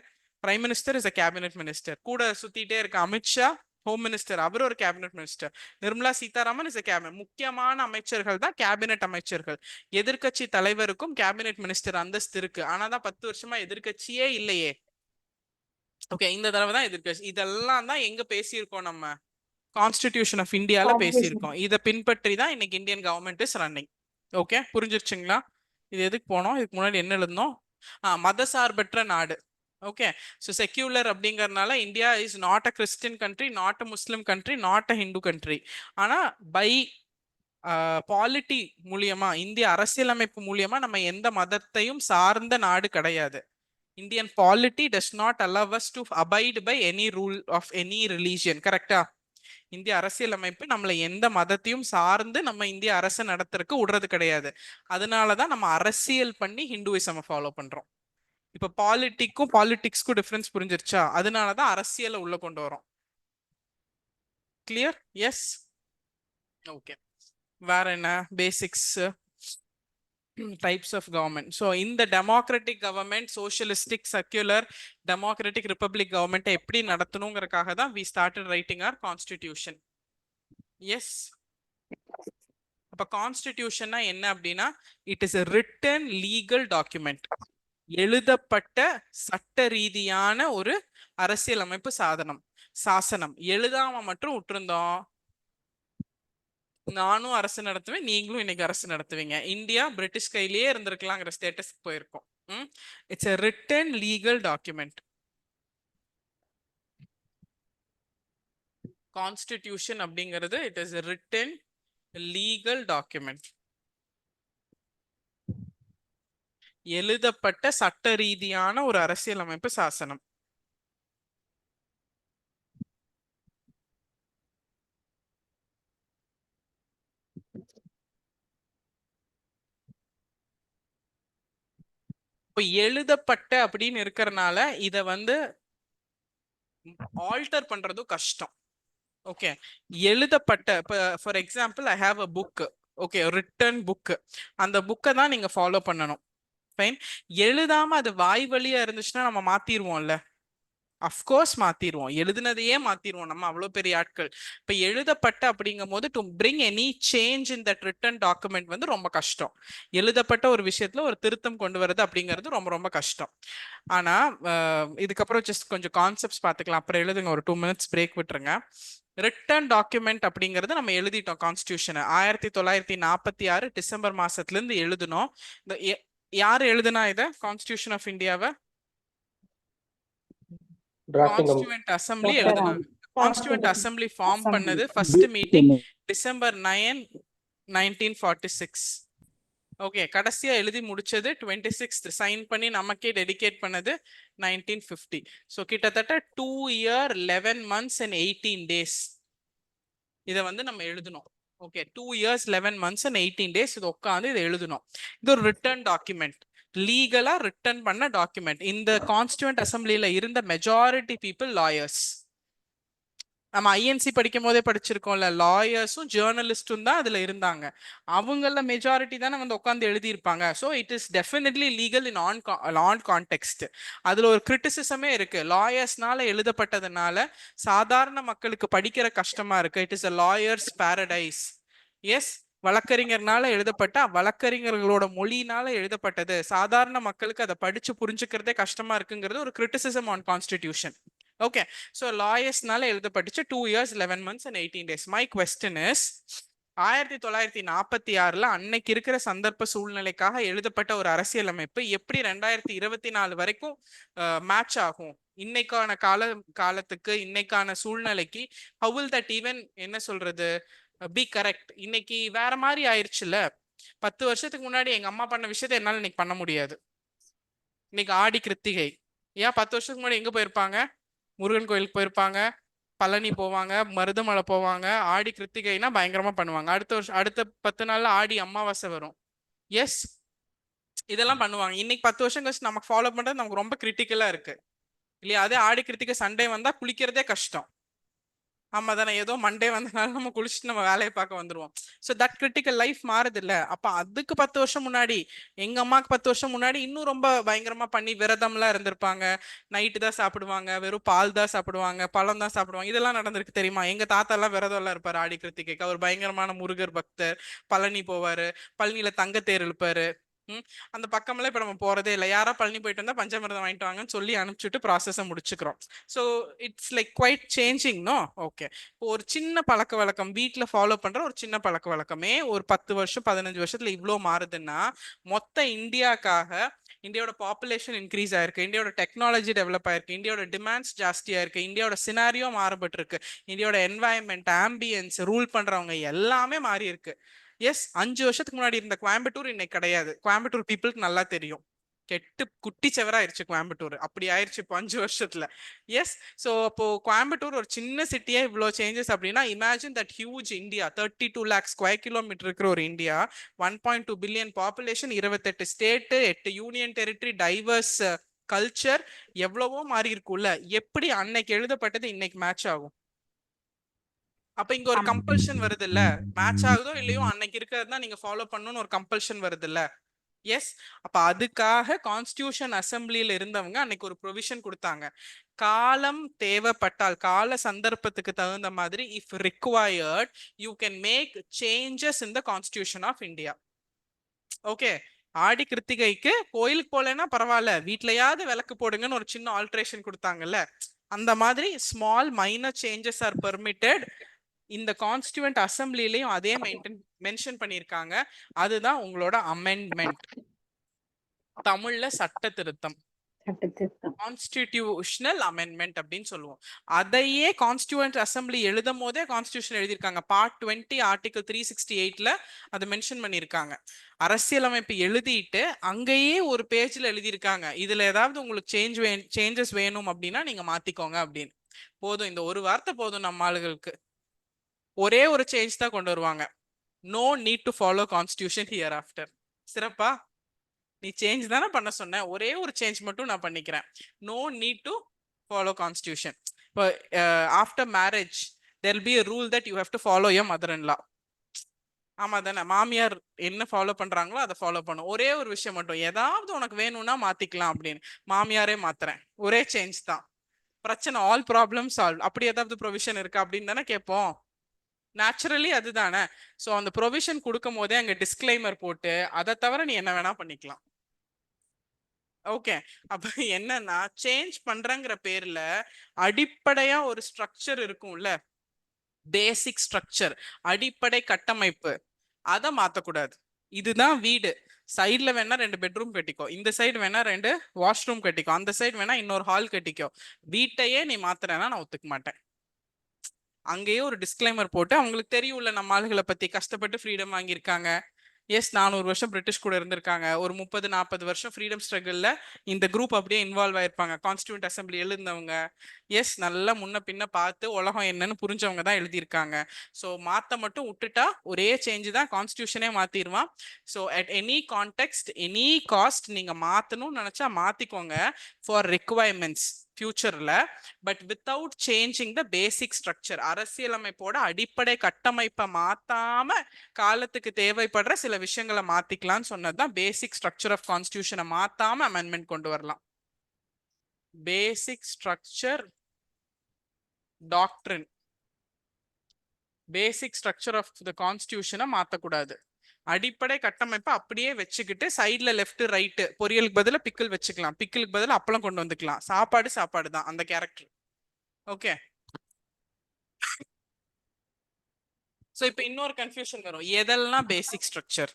Prime minister is a cabinet minister. கூட சுத்திட்டே இருக்க அமித்ஷா ஹோம் மினிஸ்டர், அவர் ஒரு cabinet minister. Nirmala Sitharaman is a cabinet. முக்கியமான அமைச்சர்கள் தான் கேபினெட் அமைச்சர்கள். எதிர்கட்சி தலைவருக்கும் கேபினெட் மினிஸ்டர் அந்தஸ்து இருக்கு. ஆனா தான் 10 வருஷமா எதிர்கட்சியே இல்லையே. ஓகே, இந்த தடவை தான் எதிர்கட்சி. இதெல்லாம் தான் எங்க பேசியிருக்கோம் நம்ம கான்ஸ்டிடியூஷன் ஆஃப் இந்தியால பேசியிருக்கோம். இதை பின்பற்றி தான் இன்னைக்கு Indian government is running. Okay, புரிஞ்சிருச்சுங்களா? இது எதுக்கு போனோம்? இதுக்கு முன்னாடி என்ன எழுதணும்? மதசார்பற்ற நாடு. ஓகே, ஸோ செக்யூலர் அப்படிங்கறதுனால India is not a Christian country, not a Muslim country, not a Hindu country. ஆனா பை பாலிட்டி மூலியமா, இந்திய அரசியலமைப்பு மூலியமா நம்ம எந்த மதத்தையும் சார்ந்த நாடு கிடையாது. Indian polity does not allow us to abide by any rule of any religion. கரெக்டா? இந்திய அரசியலமைப்பு நம்மளை எந்த மதத்தையும் சார்ந்து நம்ம இந்திய அரசை நடத்துறதுக்கு விடுறது கிடையாது. அதனாலதான் நம்ம அரசியல் பண்ணி ஹிந்துவிசம் ஃபாலோ பண்றோம். இப்ப பாலிடிக்ஸ்க்கும் டிஃபரன்ஸ் புரிஞ்சிருச்சா? அதனாலதான் அரசியலை உள்ள கொண்டு வரோம். கிளியர்? எஸ். ஓகே, வேற என்ன basics? types of government. So in the democratic government, socialistic, secular, democratic, republic government எப்படி நடத்தணும்ங்கறதுக்காக தான் we started writing our constitution. Yes. அப்ப கான்ஸ்டிடியூஷன்னா என்ன அப்படின்னா it is a written legal document. எழுதப்பட்ட சட்ட ரீதியான ஒரு அரசியலமைப்பு சாசனம். எழுதாம மட்டும் விட்டுருந்தோம் நானும் அரசு நடத்துவேன், நீங்களும் இன்னைக்கு அரசு நடத்துவீங்க, இந்தியா பிரிட்டிஷ் கையிலேயே இருந்திருக்கலாங்கிற ஸ்டேட்டஸ்க்கு போயிருக்கோம். It's a written legal document. Constitution அப்படிங்கிறது it is a written legal document. எழுதப்பட்ட சட்ட ரீதியான ஒரு அரசியலமைப்பு சாசனம். இப்போ எழுதப்பட்ட அப்படின்னு இருக்கறனால இத வந்து ஆல்டர் பண்றதும் கஷ்டம். ஓகே, எழுதப்பட்ட இப்போ for example I have a book, okay, written book, அந்த புக்கை தான் நீங்க ஃபாலோ பண்ணணும். ஃபைன். எழுதாம அது வாய் வழியா இருந்துச்சுன்னா நம்ம மாத்திருவோம்ல, அஃப்கோர்ஸ் மாத்திருவோம், எழுதுனதையே மாத்திருவோம், நம்ம அவ்வளோ பெரிய ஆட்கள். இப்போ எழுதப்பட்ட அப்படிங்கும் போது to bring any change in that written document வந்து ரொம்ப கஷ்டம். எழுதப்பட்ட ஒரு விஷயத்துல ஒரு திருத்தம் கொண்டு வரது அப்படிங்கிறது ரொம்ப ரொம்ப கஷ்டம். ஆனா இதுக்கப்புறம் ஜஸ்ட் கொஞ்சம் கான்செப்ட்ஸ் பார்த்துக்கலாம், அப்புறம் எழுதுங்க, ஒரு 2 minutes பிரேக் விட்டுருங்க. ரிட்டன் டாக்குமெண்ட் அப்படிங்கறது நம்ம எழுதிட்டோம். கான்ஸ்டியூஷனை 1946 டிசம்பர் மாசத்துல இருந்து எழுதணும். இந்த யாரு எழுதுனா இத கான்ஸ்டியூஷன் ஆஃப் இந்தியாவை? கான்ஸ்டியூவன்ட் அசம்பிளி எழுதுனாங்க. கான்ஸ்டியூவன்ட் அசம்பிளி ஃபார்ம் பண்ணது ஃபர்ஸ்ட் மீட்டிங் டிசம்பர் 9, 1946. ஓகே, கடைசியா எழுதி முடிச்சது 26th, சைன் பண்ணி நமக்கே டெடிகேட் பண்ணது 1950. ஸோ கிட்டத்தட்ட 2 year 11 months and 18 days இதை வந்து நம்ம எழுதணும். Okay, 2 years 11 months and 18 days இது உட்காந்து இதை எழுதணும். இது ஒரு ரிட்டர்ன் டாக்குமெண்ட், லீகலா ரிட்டர்ன் பண்ண டாக்குமெண்ட். இந்த கான்ஸ்டியூவன்ட் அசம்பிளில இருந்த மெஜாரிட்டி பீப்புள் லாயர்ஸ். நம்ம ஐஎன்சி படிக்கும் போதே படிச்சிருக்கோம்ல, லாயர்ஸும் ஜேர்னலிஸ்டும் தான் அதுல இருந்தாங்க. அவங்கள மெஜாரிட்டி தானே வந்து உட்காந்து எழுதியிருப்பாங்க. So it is definitely legal in on context. அதுல ஒரு கிரிட்டிசிசமே இருக்கு, லாயர்ஸ்னால எழுதப்பட்டதுனால சாதாரண மக்களுக்கு படிக்கிற கஷ்டமா இருக்கு. It is a lawyers paradise. Yes, வழக்கறிஞர்னால எழுதப்பட்ட, வழக்கறிஞர்களோட மொழியினால எழுதப்பட்டது, சாதாரண மக்களுக்கு அதை படிச்சு புரிஞ்சுக்கிறதே கஷ்டமா இருக்குங்கிறது ஒரு criticism on constitution. Okay, so லாயர்ஸ்னால எழுதப்பட்டுச்சு 2 years 11 months and 18 days. My question is, 1946 அன்னைக்கு இருக்கிற சந்தர்ப்ப சூழ்நிலைக்காக எழுதப்பட்ட ஒரு அரசியலமைப்பு எப்படி 2024 வரைக்கும் மேட்ச் ஆகும் இன்னைக்கான காலத்துக்கு, இன்னைக்கான சூழ்நிலைக்கு? how will that even என்ன சொல்றது பி கரெக்ட்? இன்னைக்கு வேற மாதிரி ஆயிடுச்சுல. 10 வருஷத்துக்கு முன்னாடி எங்க அம்மா பண்ண விஷயத்தை என்னால இன்னைக்கு பண்ண முடியாது. இன்னைக்கு ஆடி கிருத்திகை, ஏன் 10 வருஷத்துக்கு முன்னாடி எங்க போயிருப்பாங்க? முருகன் கோயிலுக்கு போயிருப்பாங்க, பழனி போவாங்க, மருதமலை போவாங்க. ஆடி கிருத்திகைனா பயங்கரமா பண்ணுவாங்க. அடுத்த 10 நாள்ல ஆடி அமாவாசை வரும். எஸ், இதெல்லாம் பண்ணுவாங்க. இன்னைக்கு 10 வருஷம் கழிச்சு நமக்கு ஃபாலோ பண்றது நமக்கு ரொம்ப கிரிட்டிக்கலா இருக்கு இல்லையா? அதே ஆடி கிருத்திகை சண்டே வந்தா குளிக்கிறதே கஷ்டம். ஆமா தானே, ஏதோ மண்டே வந்தனால நம்ம குளிச்சுட்டு நம்ம வேலையை பார்க்க வந்துருவோம். ஸோ தட் கிரிட்டிக்கல் லைஃப் மாறுது இல்ல. அப்ப அதுக்கு 10 வருஷம் முன்னாடி, எங்க அம்மாக்கு 10 வருஷம் முன்னாடி இன்னும் ரொம்ப பயங்கரமா பண்ணி விரதம்லாம் இருந்திருப்பாங்க. நைட்டு தான் சாப்பிடுவாங்க, வெறும் பால் தான் சாப்பிடுவாங்க, பழம் தான் சாப்பிடுவாங்க. இதெல்லாம் நடந்திருக்கு தெரியுமா? எங்க தாத்தா எல்லாம் விரதம் எல்லாம் இருப்பாரு ஆடி கிருத்திகைக்கு. அவர் பயங்கரமான முருகர் பக்தர். பழனி போவாரு, பழனியில தங்கத்தேர் இழுப்பாரு. அந்த பக்கமெல்லாம் இப்ப நம்ம போறதே இல்லை. யாரா பழனி போயிட்டு வந்தா பஞ்சாமிரதம் வாங்கிட்டு வாங்கன்னு சொல்லி அனுப்பிச்சுட்டு ப்ராசஸை முடிச்சுக்கிறோம். So it's like quite changing, no? Okay, இப்போ ஒரு சின்ன பழக்க வழக்கம் வீட்டில் ஃபாலோ பண்ற ஒரு சின்ன பழக்க வழக்கமே ஒரு 10 வருஷம் 15 வருஷத்துல இவ்வளோ மாறுதுன்னா, மொத்த இந்தியாக்காக, இந்தியாவோட பாப்புலேஷன் இன்க்ரீஸ் ஆயிருக்கு, இந்தியாவோட டெக்னாலஜி டெவலப் ஆயிருக்கு, இந்தியாவோட டிமாண்ட்ஸ் ஜாஸ்தியா இருக்கு, இந்தியாவோட சினாரியோ மாறுபட்டு இருக்கு, இந்தியாவோட என்வாயன்மெண்ட், ஆம்பியன்ஸ், ரூல் பண்றவங்க எல்லாமே மாறி இருக்கு. எஸ், 5 வருஷத்துக்கு முன்னாடி இருந்த கோயம்புத்தூர் இன்னைக்கு கிடையாது. கோயம்புத்தூர் பீப்புளுக்கு நல்லா தெரியும், கெட்டு குட்டி செவராயிருச்சு கோயம்புத்தூர். அப்படி ஆயிடுச்சு இப்போ 5 வருஷத்துல. எஸ், ஸோ அப்போ கோயம்புத்தூர் ஒரு சின்ன சிட்டியே இவ்வளோ சேஞ்சஸ் அப்படின்னா, imagine that huge India, 32 lakh square kilometer இருக்கிற ஒரு India, 1.2 billion population, 28 state, 8 union territory, divorce culture, எவ்வளவோ மாறி இருக்குல்ல. எப்படி அன்னைக்கு எழுதப்பட்டது இன்னைக்கு மேட்ச் ஆகும்? அப்ப இங்க ஒரு கம்பல்ஷன் வருது இல்ல, மேட்ச் ஆகுதோ இல்லையோ அன்னைக்கு இருக்கிறது தான் நீங்க ஃபாலோ பண்ணணும்னு ஒரு கம்பல்ஷன் வருது இல்ல. எஸ், அப்ப அதுக்காக கான்ஸ்டியூஷன் அசம்பிளியில இருந்தவங்க அன்னைக்கு ஒரு ப்ரொவிஷன் கொடுத்தாங்க. காலம் தேவைப்பட்டால், கால சந்தர்ப்பத்துக்கு தகுந்த மாதிரி, if required you can make changes in the constitution of India. Okay, ஆடி கிருத்திகைக்கு கோயிலுக்கு போலன்னா பரவாயில்ல, வீட்லயாவது விளக்கு போடுங்கன்னு ஒரு சின்ன ஆல்ட்ரேஷன் கொடுத்தாங்கல்ல, அந்த மாதிரி small minor changes are permitted. இந்த கான்ஸ்டியூவன்ட் அசம்பிளிலையும் அதே மென்ஷன் பண்ணியிருக்காங்க. அதுதான் உங்களோட அமெண்ட்மெண்ட், தமிழ்ல சட்ட திருத்தம், கான்ஸ்டிடியூஷனல் அமெண்ட்மெண்ட் அப்படின்னு சொல்லுவோம். அதையே கான்ஸ்டியூவன்ட் அசம்பிளி எழுதும் போதே கான்ஸ்டியூஷன் எழுதியிருக்காங்க. பார்ட் 20 ஆர்டிகல் 368ல அதை மென்ஷன் பண்ணியிருக்காங்க. அரசியலமைப்பு எழுதிட்டு அங்கேயே ஒரு பேஜ்ல எழுதியிருக்காங்க, இதுல ஏதாவது உங்களுக்கு சேஞ்சஸ் வேணும் அப்படின்னா நீங்க மாத்திக்கோங்க அப்படின்னு. போதும், இந்த ஒரு வார்த்தை போதும் நம்ம ஆளுகளுக்கு. ஒரே ஒரு சேஞ்ச் தான் கொண்டு வருவாங்க, no need to follow constitution hereafter. சிறப்பா? நீ சேஞ்ச் தானே பண்ண சொன்ன, ஒரே ஒரு சேஞ்ச் மட்டும் நான் பண்ணிக்கிறேன். No need to follow constitution. இப்போ after marriage there will be a rule that you have to follow your mother-in-law. ஆமா தானே, மாமியார் என்ன ஃபாலோ பண்றாங்களோ அதை ஃபாலோ பண்ணும். ஒரே ஒரு விஷயம் மட்டும், ஏதாவது உனக்கு வேணும்னா மாத்திக்கலாம் அப்படின்னு, மாமியாரே மாத்துறேன், ஒரே சேஞ்ச் தான், பிரச்சனை, ஆல் ப்ராப்ளம் சால்வ். அப்படி ஏதாவது ப்ரொவிஷன் இருக்கா அப்படின்னு தானே கேட்போம். நேச்சுரலி அதுதானே. ஸோ அந்த ப்ரொவிஷன் கொடுக்கும் போதே அங்கே டிஸ்க்ளைமர் போட்டு அதை தவிர நீ என்ன வேணா பண்ணிக்கலாம். ஓகே, அப்ப என்னன்னா சேஞ்ச் பண்றங்கிற பேர்ல அடிப்படையா ஒரு ஸ்ட்ரக்சர் இருக்கும்ல, பேசிக் ஸ்ட்ரக்சர், அடிப்படை கட்டமைப்பு, அதை மாத்தக்கூடாது. இதுதான் வீடு, சைட்ல வேணா 2 பெட்ரூம் கட்டிக்கோ, இந்த சைடு வேணா 2 வாஷ்ரூம் கட்டிக்கோ, அந்த சைடு வேணா இன்னொரு ஹால் கட்டிக்கோ, வீட்டையே நீ மாத்துறேன்னா நான் ஒத்துக்க மாட்டேன். அங்கேயே ஒரு டிஸ்க்ளைமர் போட்டு, அவங்களுக்கு தெரியும்ல நம்ம ஆளுகளை பத்தி, கஷ்டப்பட்டு ஃப்ரீடம் வாங்கியிருக்காங்க. எஸ், 400 வருஷம் பிரிட்டிஷ் கூட இருந்திருக்காங்க, ஒரு 30-40 வருஷம் ஃப்ரீடம் ஸ்ட்ரகிள்ல இந்த குரூப் அப்படியே இன்வால்வ் ஆயிருப்பாங்க, கான்ஸ்டியூண்ட் அசம்பிளி எழுந்தவங்க. எஸ், நல்லா முன்ன பின்ன பார்த்து உலகம் என்னன்னு புரிஞ்சவங்க தான் எழுதியிருக்காங்க. ஸோ மாத்த மட்டும் விட்டுட்டா ஒரே சேஞ்சு தான், கான்ஸ்டியூஷனே மாத்திடுவான். So at any context, any cost நீங்க மாத்தணும்னு நினைச்சா மாத்திக்கோங்க ஃபார் ரிக்வயர்மெண்ட்ஸ் ஃபியூச்சர்ல, but without changing the basic structure. அரசியலமைப்போட அடிப்படை கட்டமைப்பை மாத்தாம காலத்துக்கு தேவைப்படுற சில விஷயங்களை மாத்திக்கலாம்னு சொன்னதுதான் பேசிக் ஸ்ட்ரக்சர் ஆஃப் கான்ஸ்டியூஷனை மாத்தாம அமெண்ட்மெண்ட் கொண்டு வரலாம். Basic structure doctrine, basic structure of the கான்ஸ்டியூஷனை மாத்தக்கூடாது. அடிப்படை கட்டமைப்பை அப்படியே வச்சுக்கிட்டு சைட்ல லெஃப்ட் ரைட், பொரியலுக்கு பதிலா பிக்கிள் வச்சுக்கலாம், பிக்கிளுக்கு பதிலா அப்பளம் கொண்டு வந்துக்கலாம், சாப்பாடு சாப்பாடு தான் அந்த கேரக்டர். ஓகே, சோ இப்போ இன்னொரு கன்ஃபியூஷன் வரும், எதெல்லாம் பேசிக் ஸ்ட்ரக்சர்?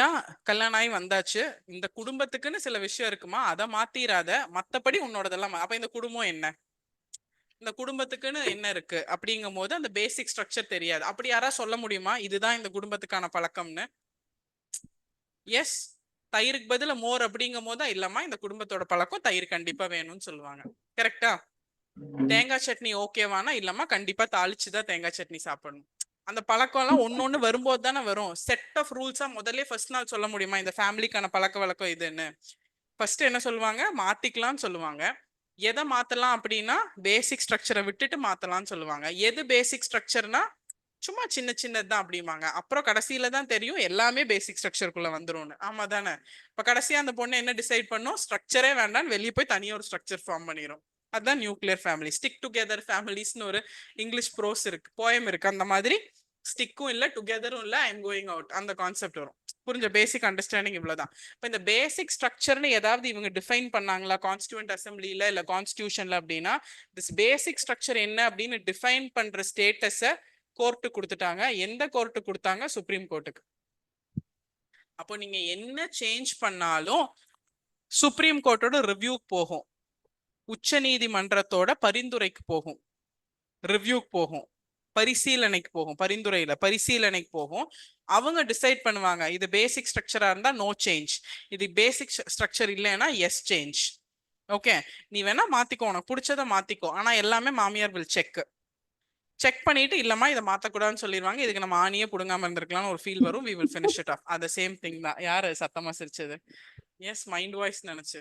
ஏன் கல்யாணம் ஆகி வந்தாச்சு, இந்த குடும்பத்துக்குன்னு சில விஷயம் இருக்குமா, அதை மாத்திராத, மத்தபடி உன்னோடதெல்லாம். அப்ப இந்த குடும்பம் என்ன, இந்த குடும்பத்துக்குன்னு என்ன இருக்கு அப்படிங்கும் போது அந்த பேசிக் ஸ்ட்ரக்சர் தெரியாது. அப்படி யாராவது சொல்ல முடியுமா இதுதான் இந்த குடும்பத்துக்கான பழக்கம்னு? எஸ், தயிருக்கு பதில மோர் அப்படிங்கும் போது இல்லம்மா இந்த குடும்பத்தோட பழக்கம் தயிர் கண்டிப்பா வேணும்னு சொல்லுவாங்க. கரெக்டா? தேங்காய் சட்னி ஓகேவானா, இல்லம்மா கண்டிப்பா தாளிச்சுதான் தேங்காய் சட்னி சாப்பிடணும். அந்த பழக்கம் எல்லாம் ஒன்னொன்னு வரும்போது தானே வரும். செட் ஆஃப் ரூல்ஸா முதல்ல ஃபர்ஸ்ட் நாள் சொல்ல முடியுமா இந்த ஃபேமிலிக்கான பழக்க வழக்கம் இதுன்னு? ஃபர்ஸ்ட் என்ன சொல்லுவாங்க, மாத்திக்கலாம்னு சொல்லுவாங்க. எதை மாத்தலாம் அப்படின்னா பேசிக் ஸ்ட்ரக்சரை விட்டுட்டு மாத்தலாம்னு சொல்லுவாங்க. எது பேசிக் ஸ்ட்ரக்சர்னா சும்மா சின்ன சின்னதுதான் அப்படிம்பாங்க. அப்புறம் கடைசியில தான் தெரியும் எல்லாமே பேசிக் ஸ்ட்ரக்சருக்குள்ள வந்துரும்னு. ஆமா தானே? இப்ப கடைசியா அந்த பொண்ணு என்ன டிசைட் பண்ணும், ஸ்ட்ரக்சரே வேண்டாம், வெளியே போய் தனியா ஒரு ஸ்ட்ரக்சர் ஃபார்ம் பண்ணிடும். அதுதான் நியூக்ளியர் ஃபேமிலி. ஸ்டிக் டுகெதர் ஃபேமிலிஸ்னு ஒரு இங்கிலீஷ் ப்ரோஸ் இருக்கு, போயம் இருக்கு. அந்த மாதிரி ஸ்டிக்கும் இல்ல டுகெதரும் இல்ல, ஐ எம் கோயிங் அவுட், அந்த கான்செப்ட் வரும். புரிஞ்ச பேசிக் அண்டர்ஸ்டாண்டிங் இவ்வளவுதான். இப்ப இந்த பேசிக் ஸ்ட்ரக்சர்னு ஏதாவது இவங்க டிஃபைன் பண்ணாங்களா கான்ஸ்டியூண்ட் அசம்பிளில இல்ல கான்ஸ்டியூஷன்ல அப்படின்னா, திஸ் பேசிக் ஸ்ட்ரக்சர் என்ன அப்படின்னு டிஃபைன் பண்ற ஸ்டேட்டஸ கோர்ட்டு கொடுத்துட்டாங்க. எந்த கோர்ட்டு கொடுத்தாங்க? சுப்ரீம் கோர்ட்டுக்கு. அப்போ நீங்க என்ன சேஞ்ச் பண்ணாலும் சுப்ரீம் கோர்ட்டோட ரிவ்யூ போகும், உச்ச நீதிமன்றத்தோட பரிந்துரைக்கு போகும், ரிவ்யூக்கு போகும், பரிசீலனைக்கு போகும், பரிந்துரையில பரிசீலனைக்கு போகும். அவங்க டிசைட் பண்ணுவாங்க, இது பேசிக் ஸ்ட்ரக்சரா இருந்தா நோ சேஞ்ச், இது பேசிக் ஸ்ட்ரக்சர் இல்லைன்னா எஸ் சேஞ்ச். ஓகே, நீ வேணா மாத்திக்கோ, உனக்கு பிடிச்சதை மாத்திக்கோ, ஆனா எல்லாமே மாமியார் வில் செக் பண்ணிட்டு இல்லம்மா இதை மாத்தக்கூடாதுன்னு சொல்லிடுவாங்க. இதுக்கு நம்ம ஆணியே புடுங்காம இருந்திருக்கலாம்னு ஒரு ஃபீல் வரும். we will finish it off. அது சேம் திங் தான். யாரு சத்தமா சிரிச்சது? எஸ், மைண்ட் வாய்ஸ் நினைச்சு.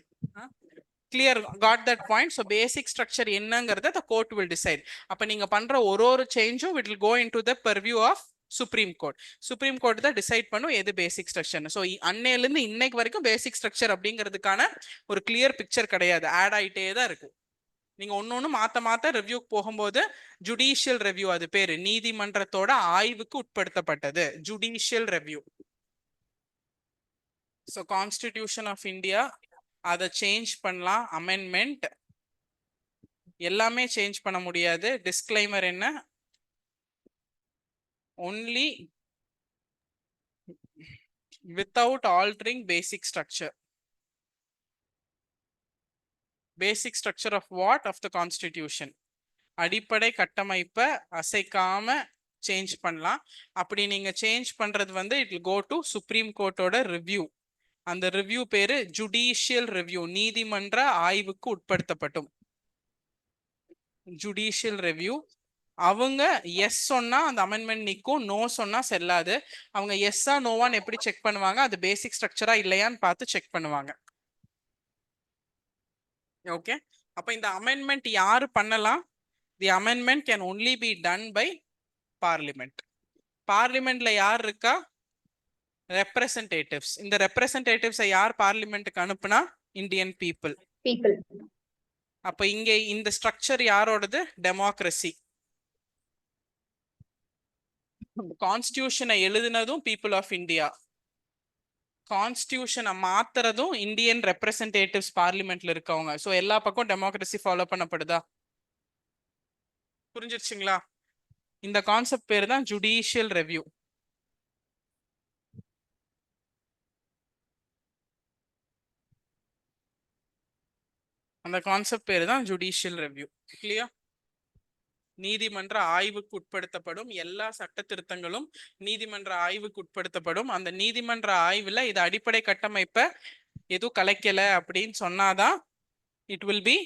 Clear, got that point. So basic structure என்னங்கிறத the court will decide. அப்ப நீங்க பண்ற ஒரு சேஞ்சும் it will go into the purview of supreme court. Supreme court தான் டிசைட் பண்ணும் எது பேசிக் ஸ்ட்ரக்சர். ஸோ அன்னையில இருந்து இன்னைக்கு வரைக்கும் பேசிக் ஸ்ட்ரக்சர் அப்படிங்கிறதுக்கான ஒரு கிளியர் பிக்சர் கிடையாது, ஆட் ஆயிட்டே தான் இருக்கு. நீங்க ஒன்னொன்னு மாத்த ரிவ்யூக்கு போகும்போது ஜுடிஷியல் ரிவ்யூ, அது பேரு நீதிமன்றத்தோட ஆய்வுக்கு உட்படுத்தப்பட்டது, judicial review. So constitution of India அதை சேஞ்ச் பண்ணலாம், அமெண்ட்மெண்ட் எல்லாமே சேஞ்ச் பண்ண முடியாது. டிஸ்க்ளைமர் என்ன, only without altering basic structure. Basic structure of what? Of the constitution. அடிப்படை கட்டமைப்பை அசைக்காம சேஞ்ச் பண்ணலாம். அப்படி நீங்க சேஞ்ச் பண்றது வந்து it will go to supreme கோர்ட்டோட ரிவ்யூ. அந்த ரிவ்யூ பேரு ஜுடிஷியல் ரிவ்யூ, நீதிமன்ற ஆய்வுக்கு உட்படுத்தப்பட்டும். ஜுடிஷியல் ரிவ்யூ அவங்க எஸ் சொன்னா அந்த அமெண்ட்மெண்ட் நிற்கும், நோ சொன்னா செல்லாது. அவங்க எஸ்ஸா நோவான்னு எப்படி செக் பண்ணுவாங்க? அது பேசிக் ஸ்ட்ரக்சரா இல்லையான்னு பார்த்து செக் பண்ணுவாங்க. ஓகே, அப்ப இந்த அமெண்ட்மெண்ட் யாரு பண்ணலாம்? The amendment can only be done by parliament. பார்லிமெண்ட்ல யார் இருக்கா? ரெப்ரசன்டேட்டிவ்ஸ். இந்த ரெப்ரசன்டேட்டிவ்ஸை யார் பார்லிமெண்ட்டுக்கு அனுப்புனா? Indian people. அப்ப இங்க இந்த ஸ்ட்ரக்சர் யாரோடது? டெமோக்ரஸி. கான்ஸ்டியூஷனை எழுதினதும் பீப்புள் ஆஃப் இந்தியா, கான்ஸ்டியூஷனை மாத்துறதும் இந்தியன் ரெப்ரசன்டேட்டிவ்ஸ் பார்லிமெண்ட்ல இருக்கவங்க. ஸோ எல்லா பக்கம் டெமோக்ரஸி ஃபாலோ பண்ணப்படுதா? புரிஞ்சிருச்சுங்களா? இந்த கான்செப்ட் பேர் தான் ஜுடிஷியல் ரெவ்யூ. அந்த கான்செப்ட் பேர் தான் ஜுடிஷியல் ரெவ்யூ. கிளியர்? நீதிமன்ற ஆய்வுக்கு உட்படுத்தப்படும் எல்லா சட்ட திருத்தங்களும் நீதிமன்ற ஆய்வுக்கு உட்படுத்தப்படும். அந்த நீதிமன்ற ஆய்வுல இது அடிப்படை கட்டமைப்பை எதுவும் கலைக்கல அப்படின்னு சொன்னாதான் it will be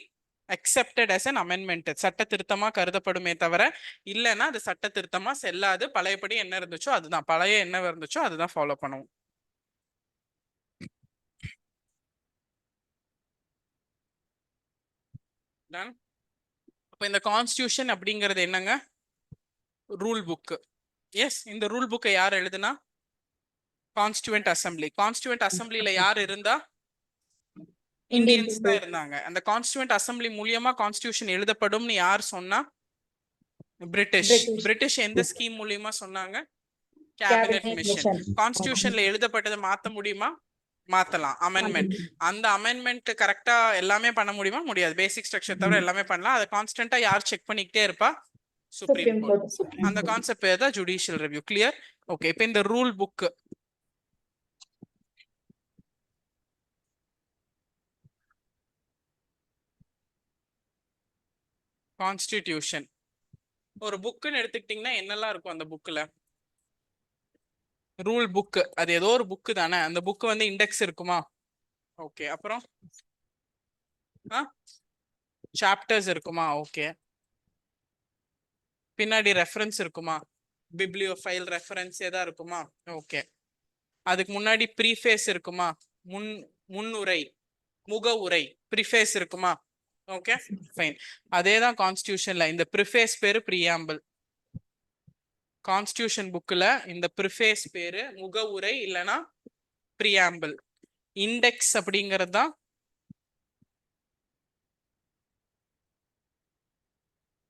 accepted as an amendment. சட்ட திருத்தமா கருதப்படுமே தவிர இல்லைன்னா அது சட்ட திருத்தமா செல்லாது. பழையபடி என்ன இருந்துச்சோ அதுதான், பழைய என்ன இருந்துச்சோ அதுதான் ஃபாலோ பண்ணுவோம். அப்ப இந்த கான்ஸ்டியூஷன் அப்படிங்கிறது என்னங்க? Rule book. எஸ், இந்த ரூல் புக்கை யார் எழுதுனா? Constituent assembly. கான்ஸ்டியூவன்ட் அசம்பிளில யார் இருந்தா? இந்தியன்ஸ் தான் இருந்தாங்க. அந்த கான்ஸ்டியூவன்ட் அசம்பிளி மூலியமா கான்ஸ்டியூஷன் எழுதப்படும்னு யார் சொன்னா? பிரிட்டிஷ். பிரிட்டிஷ் எந்த ஸ்கீம் மூலியமா சொன்னாங்க? Cabinet mission. கான்ஸ்டியூஷன்ல எழுதப்பட்டதை மாத்த முடியுமா? மாத்தலாம். அமெண்ட்மெண்ட். அந்த அமெண்ட்மெண்ட் கரெக்டா எல்லாமே பண்ண முடியுமா? முடியாது. பேசிக் ஸ்ட்ரக்சர் தவிர எல்லாமே பண்ணலாம். அதை கான்ஸ்டன்டா யார் செக் பண்ணிக்கிட்டே இருப்பா? Supreme court. அந்த கான்செப்ட் பேர் தான் ஜுடிஷியல் ரிவ்யூ. கிளியர்? ஓகே, இப்போ இந்த ரூல் புக், கான்ஸ்டிடியூஷன் ஒரு புக்குன்னு எடுத்துக்கிட்டீங்கன்னா என்னெல்லாம் இருக்கும் அந்த புக்ல? ரூல் புக், அது ஏதோ ஒரு புக்கு தானே. அந்த புக் வந்து இண்டெக்ஸ் இருக்குமா? ஓகே, அப்புறம் சாப்டர்ஸ் இருக்குமா? ஓகே, பின்னாடி ரெஃபரன்ஸ் இருக்குமா? பிப்ளியோஃபைல் ரெஃபரன்ஸ் ஏதா இருக்குமா? ஓகே, அதுக்கு முன்னாடி ப்ரீஃபேஸ் இருக்குமா? முன்னுரை, முகவுரை, ப்ரீஃபேஸ் இருக்குமா? Okay, fine. அதே தான் கான்ஸ்டியூஷன்ல. இந்த ப்ரிஃபேஸ் பேரு பிரியாம்பிள். கான்ஸ்டியூஷன் புக்ல இந்த ப்ரிஃபேஸ் பேரு முகவுரை இல்லனா பிரியாம்பிள். இண்டெக்ஸ் அப்படிங்கிறது தான்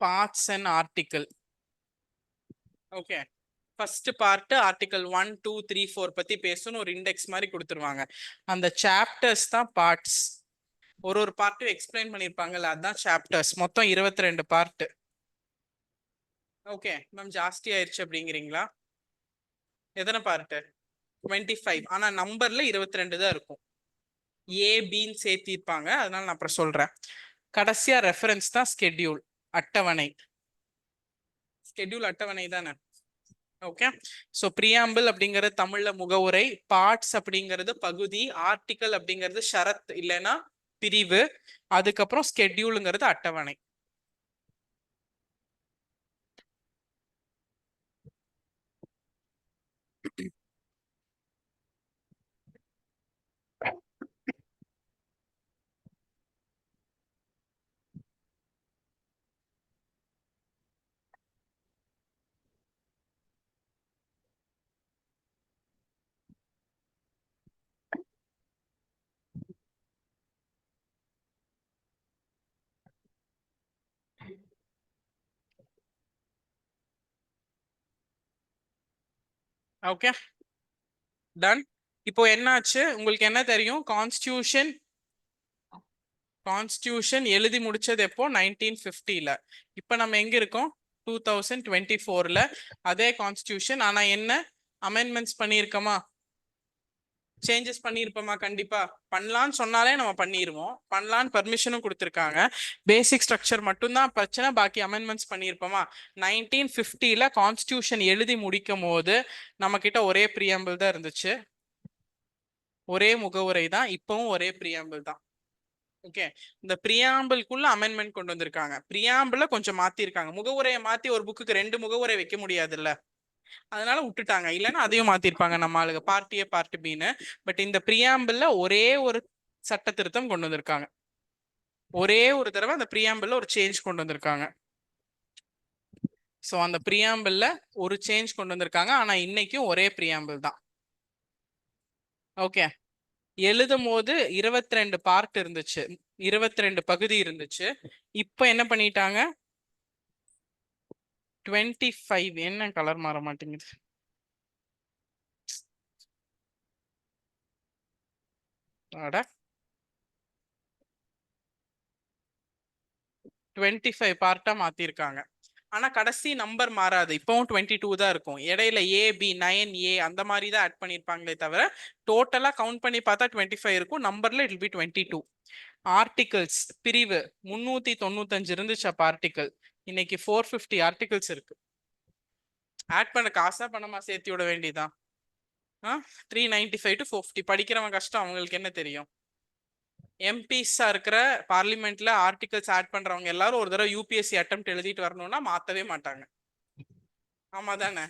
parts and article. Okay, first part article 1, 2, 3, 4 பத்தி பேசணும். ஒரு இண்டெக்ஸ் மாதிரி கொடுத்துருவாங்க. அந்த சாப்டர்ஸ் தான் பார்ட்ஸ். ஒரு பார்ட்டும் எக்ஸ்பிளைன் பண்ணிருப்பாங்கல்ல, அதுதான் சாப்டர்ஸ். மொத்தம் 22 பார்ட். ஓகே மேம், ஜாஸ்தி ஆயிடுச்சு அப்படிங்கிறீங்களா? எத்தனை பார்ட்? 25. ஆனா நம்பர்ல 22 தான் இருக்கும். ஏ பின்னு சேர்த்திருப்பாங்க, அதனால நான் அப்புறம் சொல்றேன். கடைசியா ரெஃபரன்ஸ் தான் ஸ்கெட்யூல், அட்டவணை. ஸ்கெட்யூல் அட்டவணை தானே? ஓகே, ஸோ பிரியாம்பிள் அப்படிங்கிறது தமிழ்ல முகவுரை, பார்ட்ஸ் அப்படிங்கிறது பகுதி, ஆர்டிகல் அப்படிங்கிறது ஷரத் இல்லைன்னா பிரிவு, அதுக்கப்புறம் ஸ்கெட்யூலுங்கிறது அட்டவணை. Okay, done. இப்போ என்னாச்சு உங்களுக்கு என்ன தெரியும்? கான்ஸ்டியூஷன் எழுதி முடிச்சது எப்போ? 1950ல. இப்போ நம்ம எங்க இருக்கோம்? 2024ல. அதே கான்ஸ்டியூஷன், ஆனா என்ன அமெண்ட்மெண்ட்ஸ் பண்ணியிருக்கோமா? சேஞ்சஸ் பண்ணியிருப்போமா? கண்டிப்பா பண்ணலான்னு சொன்னாலே நம்ம பண்ணிடுவோம். பண்ணலான்னு பர்மிஷனும் கொடுத்துருக்காங்க. பேசிக் ஸ்ட்ரக்சர் மட்டும்தான் பிரச்சனை, பாக்கி அமெண்ட்மெண்ட்ஸ் பண்ணியிருப்போமா? 1950ல கான்ஸ்டியூஷன் எழுதி முடிக்கும் போது நம்ம கிட்ட ஒரே பிரியாம்பிள் தான் இருந்துச்சு, ஒரே முகவுரை தான். இப்பவும் ஒரே பிரியாம்பிள் தான். ஓகே, இந்த பிரியாம்பிள்குள்ள அமெண்ட்மெண்ட் கொண்டு வந்திருக்காங்க. பிரியாம்பிள கொஞ்சம் மாத்திருக்காங்க. முகவுரையை மாத்தி ஒரு புக்குக்கு 2 முகவுரை வைக்க முடியாதுல்ல, அதனால விட்டுட்டாங்க. இல்லைன்னா அதையும் மாத்திருப்பாங்க நம்ம ஆளுங்க, part A part pin. But இந்த பிரியாம்பிள்ல ஒரே ஒரு சட்ட திருத்தம் கொண்டு வந்திருக்காங்க. ஒரே ஒரு தடவை அந்த பிரியாம்பிள்ல ஒரு சேஞ்ச் கொண்டு வந்திருக்காங்க. ஸோ அந்த பிரியாம்பிள்ல ஒரு சேஞ்ச் கொண்டு வந்திருக்காங்க. ஆனா இன்னைக்கும் ஒரே பிரியாம்பிள் தான். ஓகே, எழுதும் போது 22 பார்ட் இருந்துச்சு, 22 பகுதி இருந்துச்சு. இப்போ என்ன பண்ணிட்டாங்க, 25. என்ன கலர் மாற மாட்டேங்குது, அட 25 பார்ட்டா மாத்திருக்காங்க. ஆனா கடைசி நம்பர் மாறாது, இப்பவும் 22 தான் இருக்கும். இடையில ஏபி 9A அந்த மாதிரி தான் ஆட் பண்ணிருப்பாங்களே தவிர டோட்டலா கவுண்ட் பண்ணி பார்த்தா 25 இருக்கும். நம்பர்ல இட் வில் பி 22. ஆர்டிகல்ஸ் பிரிவு 395 இருந்துச்சு அப்ப ஆர்டிகல், இன்னைக்கு 450 ஆர்டிகல்ஸ் இருக்கு. ஆட் பண்ண காசா பணமா சேர்த்து விட வேண்டியதான். 395 to 450. படிக்கிறவங்க கஷ்டம், அவங்களுக்கு என்ன தெரியும். எம்பிஸா இருக்கிற பார்லிமெண்ட்ல ஆர்டிகல்ஸ் ஆட் பண்றவங்க எல்லாரும் ஒரு தடவை யூபிஎஸ்சி அட்டெம்ப்ட் எழுதிட்டு வரணும்னா மாத்தவே மாட்டாங்க. ஆமா தானே,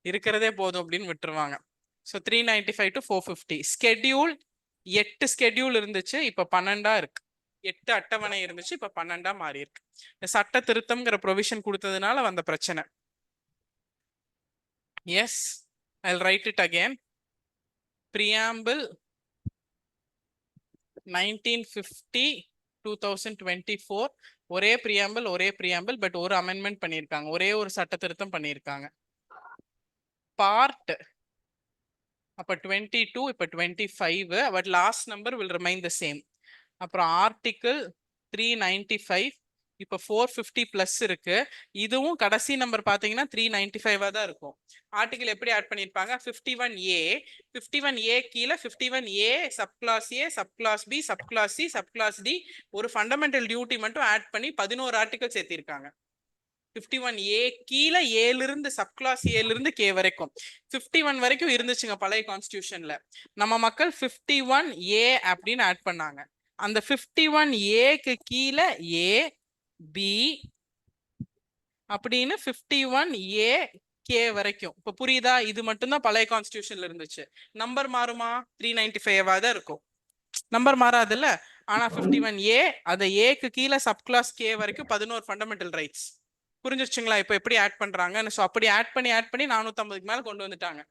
இருக்கிறதே போதும் அப்படின்னு விட்டுருவாங்க. So 395 to 450. ஸ்கெடியூல் 8 ஸ்கெடியூல் இருந்துச்சு, இப்ப 12 இருக்கு. 8 அட்டவணை இருந்துச்சு, இப்ப 12 மாறி இருக்கு. சட்ட திருத்தம்ங்கிற ப்ரொவிஷன் கொடுத்ததுனால வந்த பிரச்சனை. Yes, I'll write it again. Preamble 1950 2024. ஒரே பிரியாம்பிள் பட் ஒரு அமெண்ட்மெண்ட் பண்ணியிருக்காங்க, ஒரே ஒரு சட்ட திருத்தம் பண்ணியிருக்காங்க. பார்ட் அப்ப 22, இப்ப 25, but last number will remain the same. அப்புறம் ஆர்டிகிள் 395, இப்ப 450 பிளஸ் இருக்கு. இதுவும் கடைசி நம்பர் பாத்தீங்கன்னா 395 தான் இருக்கும். ஆர்டிகிள் எப்படி ஆட் பண்ணிருப்பாங்க, 51A, 51A கீழே 51A subclass A, subclass B, subclass C, subclass D, ஒரு ஃபண்டமெண்டல் டியூட்டி மட்டும் ஆட் பண்ணி 11 ஆர்டிகல் சேர்த்திருக்காங்க. 51A கீழே ஏல இருந்து சப்கிளாஸ் ஏல இருந்து K வரைக்கும் 51 வரைக்கும் இருந்துச்சுங்க பழைய கான்ஸ்டிடியூஷன்ல. நம்ம மக்கள் 51A அப்படின்னு ஆட் பண்ணாங்க. அந்த 51Aக்கு கீழே A B அப்படின்னு 51A K வரைக்கும். இப்ப புரியுதா, இது மட்டும்தான் பழைய கான்ஸ்டிடியூஷன்ல இருந்துச்சு. நம்பர் மாறுமா, 395 தான் இருக்கும், நம்பர் மாறாதுல்ல. ஆனா 51A அந்த ஏக்கு கீழே சப்கிளாஸ் K வரைக்கும் 11 ஃபண்டமெண்டல் ரைட்ஸ். புரிஞ்சிருச்சுங்களா இப்போ எப்படி ஆட் பண்றாங்க. ஸோ அப்படி ஆட் பண்ணி 450க்கு மேல கொண்டு வந்துட்டாங்க.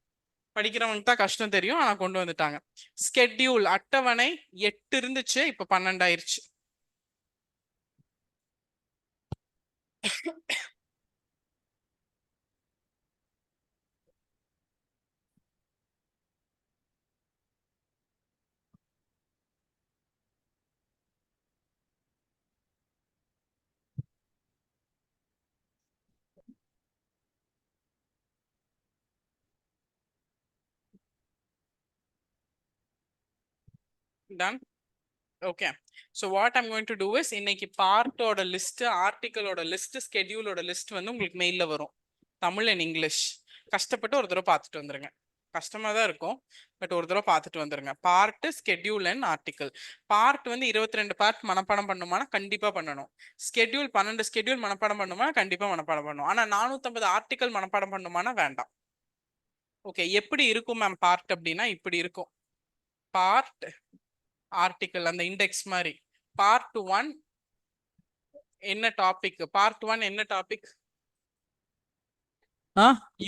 படிக்கிறவங்களுக்கு தான் கஷ்டம் தெரியும், ஆனா கொண்டு வந்துட்டாங்க. ஸ்கெட்யூல் அட்டவணை 8 இருந்துச்சு, இப்ப 12 ஆயிருச்சு. Done. Okay, so what I'm going to do is இன்னைக்கு பார்ட்டோட லிஸ்ட், ஆர்டிகளோட லிஸ்ட், ஸ்கெட்யூலோட லிஸ்ட் வந்து உங்களுக்கு மெயில்ல வரும், தமிழ் அண்ட் இங்கிலீஷ். கஷ்டப்பட்டு ஒரு தடவை பார்த்துட்டு வந்துருங்க, கஷ்டமா தான் இருக்கும், பட் ஒரு தடவை பார்த்துட்டு வந்துருங்க. Part, schedule and article. Part வந்து 22 பார்ட் மனப்பாடம் பண்ணுமானா கண்டிப்பா பண்ணணும். ஸ்கெட்யூல் 12 ஸ்கெட்யூல் மனப்பாடம் பண்ணுமா கண்டிப்பா மனப்பாடம் பண்ணும். ஆனா 450 ஆர்டிகல் மனப்பாடம் பண்ணுமானா வேண்டாம். ஓகே, எப்படி இருக்கும் மேம் பார்ட் அப்படின்னா இப்படி இருக்கும். பார்ட் ஆர்டிகல் அந்த இண்டெக்ஸ் மாதிரி. பார்ட் 1 என்ன டாபிக், பார்ட் 1 என்ன topic,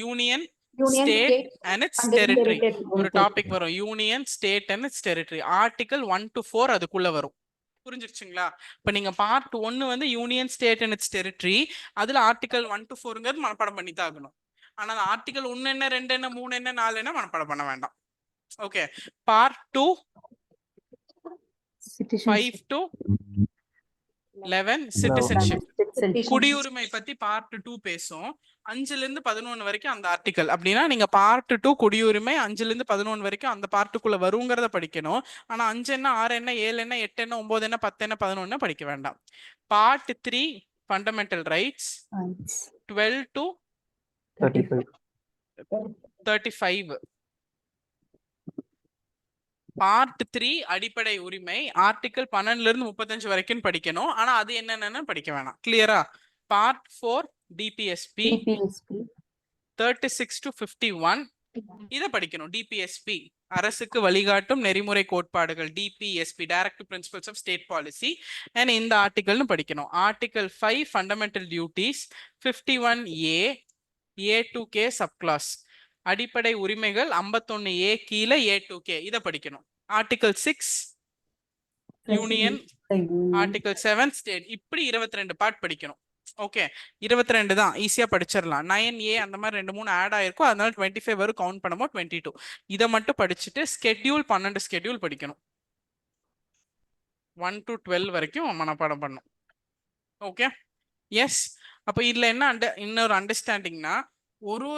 union state and it's territory. ஒரு டாபிக் வரும், union state and it's territory. Article 1 to 4 அதுக்குள்ள வரும். புரிஞ்சிருச்சுங்களா. இப்ப நீங்க பார்ட் 1 வந்து union state and it's territory, அதுல ஆர்டிகல் 1 to 4ங்கிறது மனப்பாடம் பண்ணி தான் ஆகணும். ஆனா ஆர்டிகல் 1 என்ன 2 என்ன 3 என்ன 4 என்ன மனப்பாடம் பண்ண வேண்டாம். ஓகே, பார்ட் 2 5 to 11 சிட்டிசன்ஷிப், குடியுரிமை பத்தி பார்ட் 2 பேசும். 5ல இருந்து 11 வரைக்கும் அந்த ஆர்டிகல். அப்படின்னா நீங்க பார்ட் 2 குடியுரிமை 5ல இருந்து 11 வரைக்கும் அந்த பார்ட்டுக்குள்ள வருங்கிறத படிக்கணும். ஆனா 5 என்ன 6 என்ன 7 என்ன 8 என்ன 9 என்ன 10 என்ன 11 படிக்க வேண்டாம். Part 3 fundamental rights 12 to 35. Part 3 அடிப்படை உரிமை ஆர்டிகல் 12ல இருந்து 35 வரைக்கும் படிக்கணும். ஆனா அது என்னென்னு படிக்க வேணாம். கிளியரா? பார்ட் 4 டிபிஎஸ்பி 36 to 51 இத படிக்கணும். டிபிஎஸ்பி அரசுக்கு வழிகாட்டும் நெறிமுறை கோட்பாடுகள், DPSP directive principles of state policy, and இந்த ஆர்டிகல்னு படிக்கணும். Article 5 fundamental duties, 51A A2K subclass அடிப்படை உரிமைகள், 51A கீழே A2K இத படிக்கணும். ஆர்டிகல் 6 யூனியன், ஆர்டிகல் 7 ஸ்டேட், இப்படி 22 பார்ட் படிக்கணும். ஓகே, 22 தான், ஈஸியா படிச்சிடலாம். 9A அந்த மாதிரி 2-3 ஆட் ஆயிருக்கும், அதனால 25 வரும் கவுண்ட் பண்ணும்போது 22. இதை மட்டும் படிச்சுட்டு ஸ்கெட்யூல் 12 ஸ்கெட்யூல் படிக்கணும். 1 to 12 வரைக்கும் மனப்பாடம் பண்ணும். Okay, yes. அப்போ இதுல என்ன இன்னொரு அண்டர்ஸ்டாண்டிங்னா, ஒரு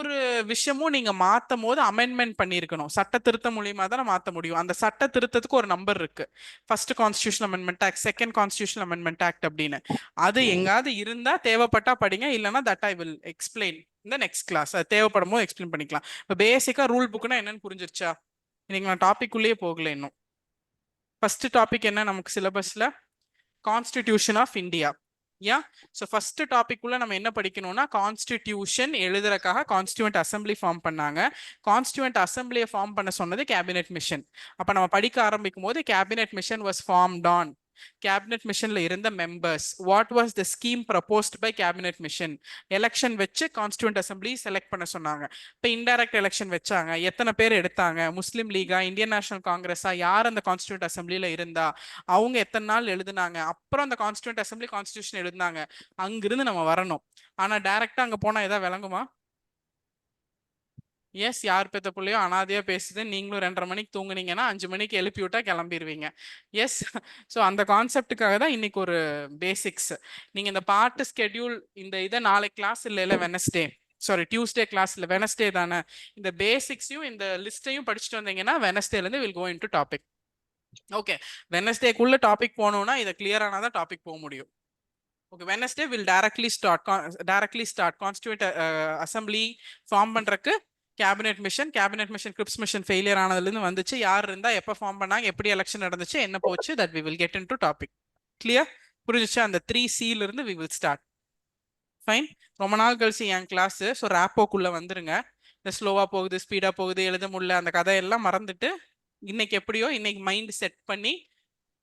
விஷயமும் நீங்க மாத்தும் போது அமெண்ட்மெண்ட் பண்ணிருக்கணும். சட்ட திருத்தம் மூலியமா தான் மாத்த முடியும். அந்த சட்ட திருத்தத்துக்கு ஒரு நம்பர் இருக்கு. First constitution amendment act, second constitution amendment act அப்படின்னு. அது எங்காவது இருந்தா தேவைப்பட்டா படிங்க, இல்லைன்னா தட் ஐ வில் எக்ஸ்பிளைன் இந்த நெக்ஸ்ட் கிளாஸ். அது தேவைப்படும் போது எக்ஸ்பிளைன் பண்ணிக்கலாம். இப்போ பேசிக்கா ரூல் புக்னா என்னன்னு புரிஞ்சிருச்சா? இன்னைக்கு நான் டாபிக் உள்ளே போகல இன்னும். ஃபர்ஸ்ட் டாபிக் என்ன நமக்கு சிலபஸ்ல? Constitution of India. So first topic உள்ள நம்ம என்ன படிக்கணும்னா, கான்ஸ்டிடியூஷன் எழுதுறதுக்காக கான்ஸ்டியூவன்ட் அசம்பிளி ஃபார்ம் பண்ணாங்க. கான்ஸ்டியூவன்ட் அசம்பிளியை ஃபார்ம் பண்ண சொன்னது கேபினெட் மிஷன். அப்போ நம்ம படிக்க ஆரம்பிக்கும் போது cabinet mission was formed on, cabinet மிஷன்ல இருந்த members, what was the scheme proposed by cabinet mission, election வச்சு கான்ஸ்டியூவன்ட் அசம்பிளி செலக்ட் பண்ண சொன்னாங்க. இப்போ இன்டைரக்ட் எலெக்ஷன் வச்சாங்க, எத்தனை பேர் எடுத்தாங்க, முஸ்லீம் லீகா, இந்தியன் நேஷனல் காங்கிரஸா, யார் அந்த கான்ஸ்டியூவன்ட் அசம்பிளியில இருந்தா, அவங்க எத்தனை நாள் எழுதுனாங்க, அப்புறம் அந்த கான்ஸ்டியூவன்ட் அசம்பிளி கான்ஸ்டியூஷன் எழுதுனாங்க. அங்கிருந்து நம்ம வரணும். ஆனா டைரக்டா அங்க போனா ஏதாவது விளங்குமா? எஸ், யார் பெத்த பிள்ளையோ அனாதையா பேசுது, நீங்களும் 2:30 மணிக்கு தூங்குனீங்கன்னா 5 மணிக்கு எழுப்பி விட்டா கிளம்பிடுவீங்க. எஸ், ஸோ அந்த கான்செப்டுக்காக தான் இன்னைக்கு ஒரு பேசிக்ஸ். நீங்க இந்த பார்ட் ஸ்கெட்யூல் இந்த இதை நாளைக்கு கிளாஸ் இல்லைல்ல, வெனஸ்டே சாரி டியூஸ்டே கிளாஸ் இல்லை, வெனஸ்டே தானே, இந்த பேசிக்ஸையும் இந்த லிஸ்ட்டையும் படிச்சுட்டு வந்தீங்கன்னா வெனஸ்டேலேருந்து will go into topic. Okay, வெனஸ்டேக்குள்ள டாபிக் போகணும்னா இதை கிளியர் ஆனால் தான் டாபிக் போக முடியும். Okay, Wednesday will directly start constitute assembly form பண்றதுக்கு cabinet mission Cripps mission failure ஆனதுலேருந்து வந்துச்சு, யார் இருந்தா எப்போ ஃபார்ம் பண்ணாங்க, எப்படி எலெக்ஷன் நடந்துச்சு, என்ன போச்சு, that we will get into topic. Clear? புரிஞ்சிச்சு? அந்த 3Cல இருந்து வி வில் ஸ்டார்ட். ஃபைன். ரொம்ப நாள் கழிச்சு என் கிளாஸ், ஸோ ரேப்போக்குள்ள வந்துருங்க. இந்த ஸ்லோவா போகுது, ஸ்பீடா போகுது, எழுத முடியல, அந்த கதையெல்லாம் மறந்துட்டு இன்னைக்கு எப்படியோ இன்னைக்கு மைண்ட் செட் பண்ணி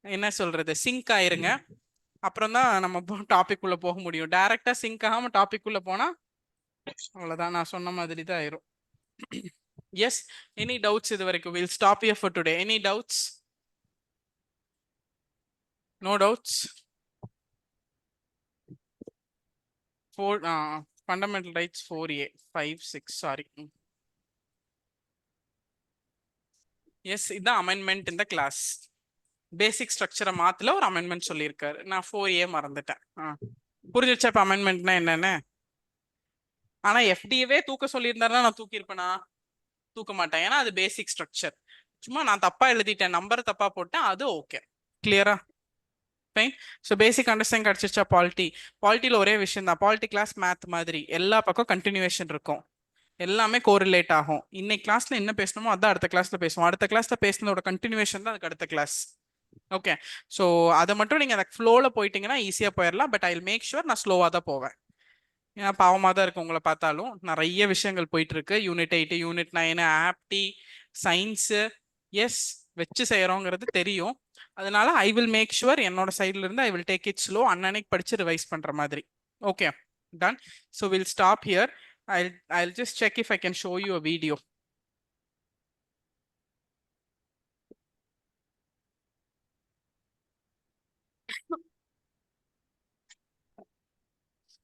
என்ன சொல்றது, சிங்க் ஆயிருங்க. அப்புறம் தான் நம்ம டாபிக் உள்ள போக முடியும். டைரக்டா சிங்க் ஆகாம டாபிக் உள்ள போனா அவ்வளவுதான், நான் சொன்ன மாதிரி தான் ஆயிரும். Yes, any doubts இது வரைக்கும்? We'll stop here for today. Any doubts? No doubts? Fundamental rights 4A 5-6 sorry. Yes, இதான் அமெண்ட்மெண்ட் இந்த கிளாஸ். பேசிக் ஸ்ட்ரக்சரை மாத்தல ஒரு அமெண்ட்மெண்ட் சொல்லியிருக்காரு. நான் 4A மறந்துட்டேன். புரிஞ்சிருச்சா இப்ப அமெண்ட்மெண்ட்னா என்னன்னு? ஆனா எஃப்டிஏவே தூக்க சொல்லியிருந்தாருன்னா நான் தூக்கியிருப்பேனா? தூக்க மாட்டேன், ஏன்னா அது பேசிக் ஸ்ட்ரக்சர். சும்மா நான் தப்பா எழுதிட்டேன், நம்பர் தப்பா போட்டேன், அது ஓகே. கிளியரா? ஃபைன். ஸோ பேசிக் அண்டர்ஸ்டாண்டிங் கிடைச்சிருச்சா? பாலிட்டியில் ஒரே விஷயம் தான், பாலிட்டி கிளாஸ் மேத் மாதிரி எல்லா பக்கம் கண்டினியூவேஷன் இருக்கும், எல்லாமே கோரிலேட் ஆகும். இன்னைக்கு கிளாஸ்ல என்ன பேசணுமோ அதான் அடுத்த கிளாஸ்ல பேசுவோம், அடுத்த கிளாஸ்ல பேசினதோட கண்டினியூவேஷன் தான் அதுக்கு அடுத்த கிளாஸ். ஓகே, ஸோ அதை மட்டும் நீங்கள் அந்த ஃப்ளோவில் போயிட்டீங்கன்னா ஈஸியாக போயிடலாம். But I will make sure நான் ஸ்லோவாக தான் போவேன், ஏன்னா பாவமாக தான் இருக்கு உங்களை பார்த்தாலும். நிறைய விஷயங்கள் போயிட்டு இருக்கு. யூனிட் 8, யூனிட் 9, ஆப்டி, சயின்ஸு, எஸ் வச்சு செய்யறோங்கிறது தெரியும். அதனால ஐ வில் மேக் ஷுவர் என்னோட சைட்ல இருந்து I will take it slow, அன்னன்னைக்கு படிச்சு ரிவைஸ் பண்ற மாதிரி. Okay, done. So will stop here. I'll just check if I can show you a video.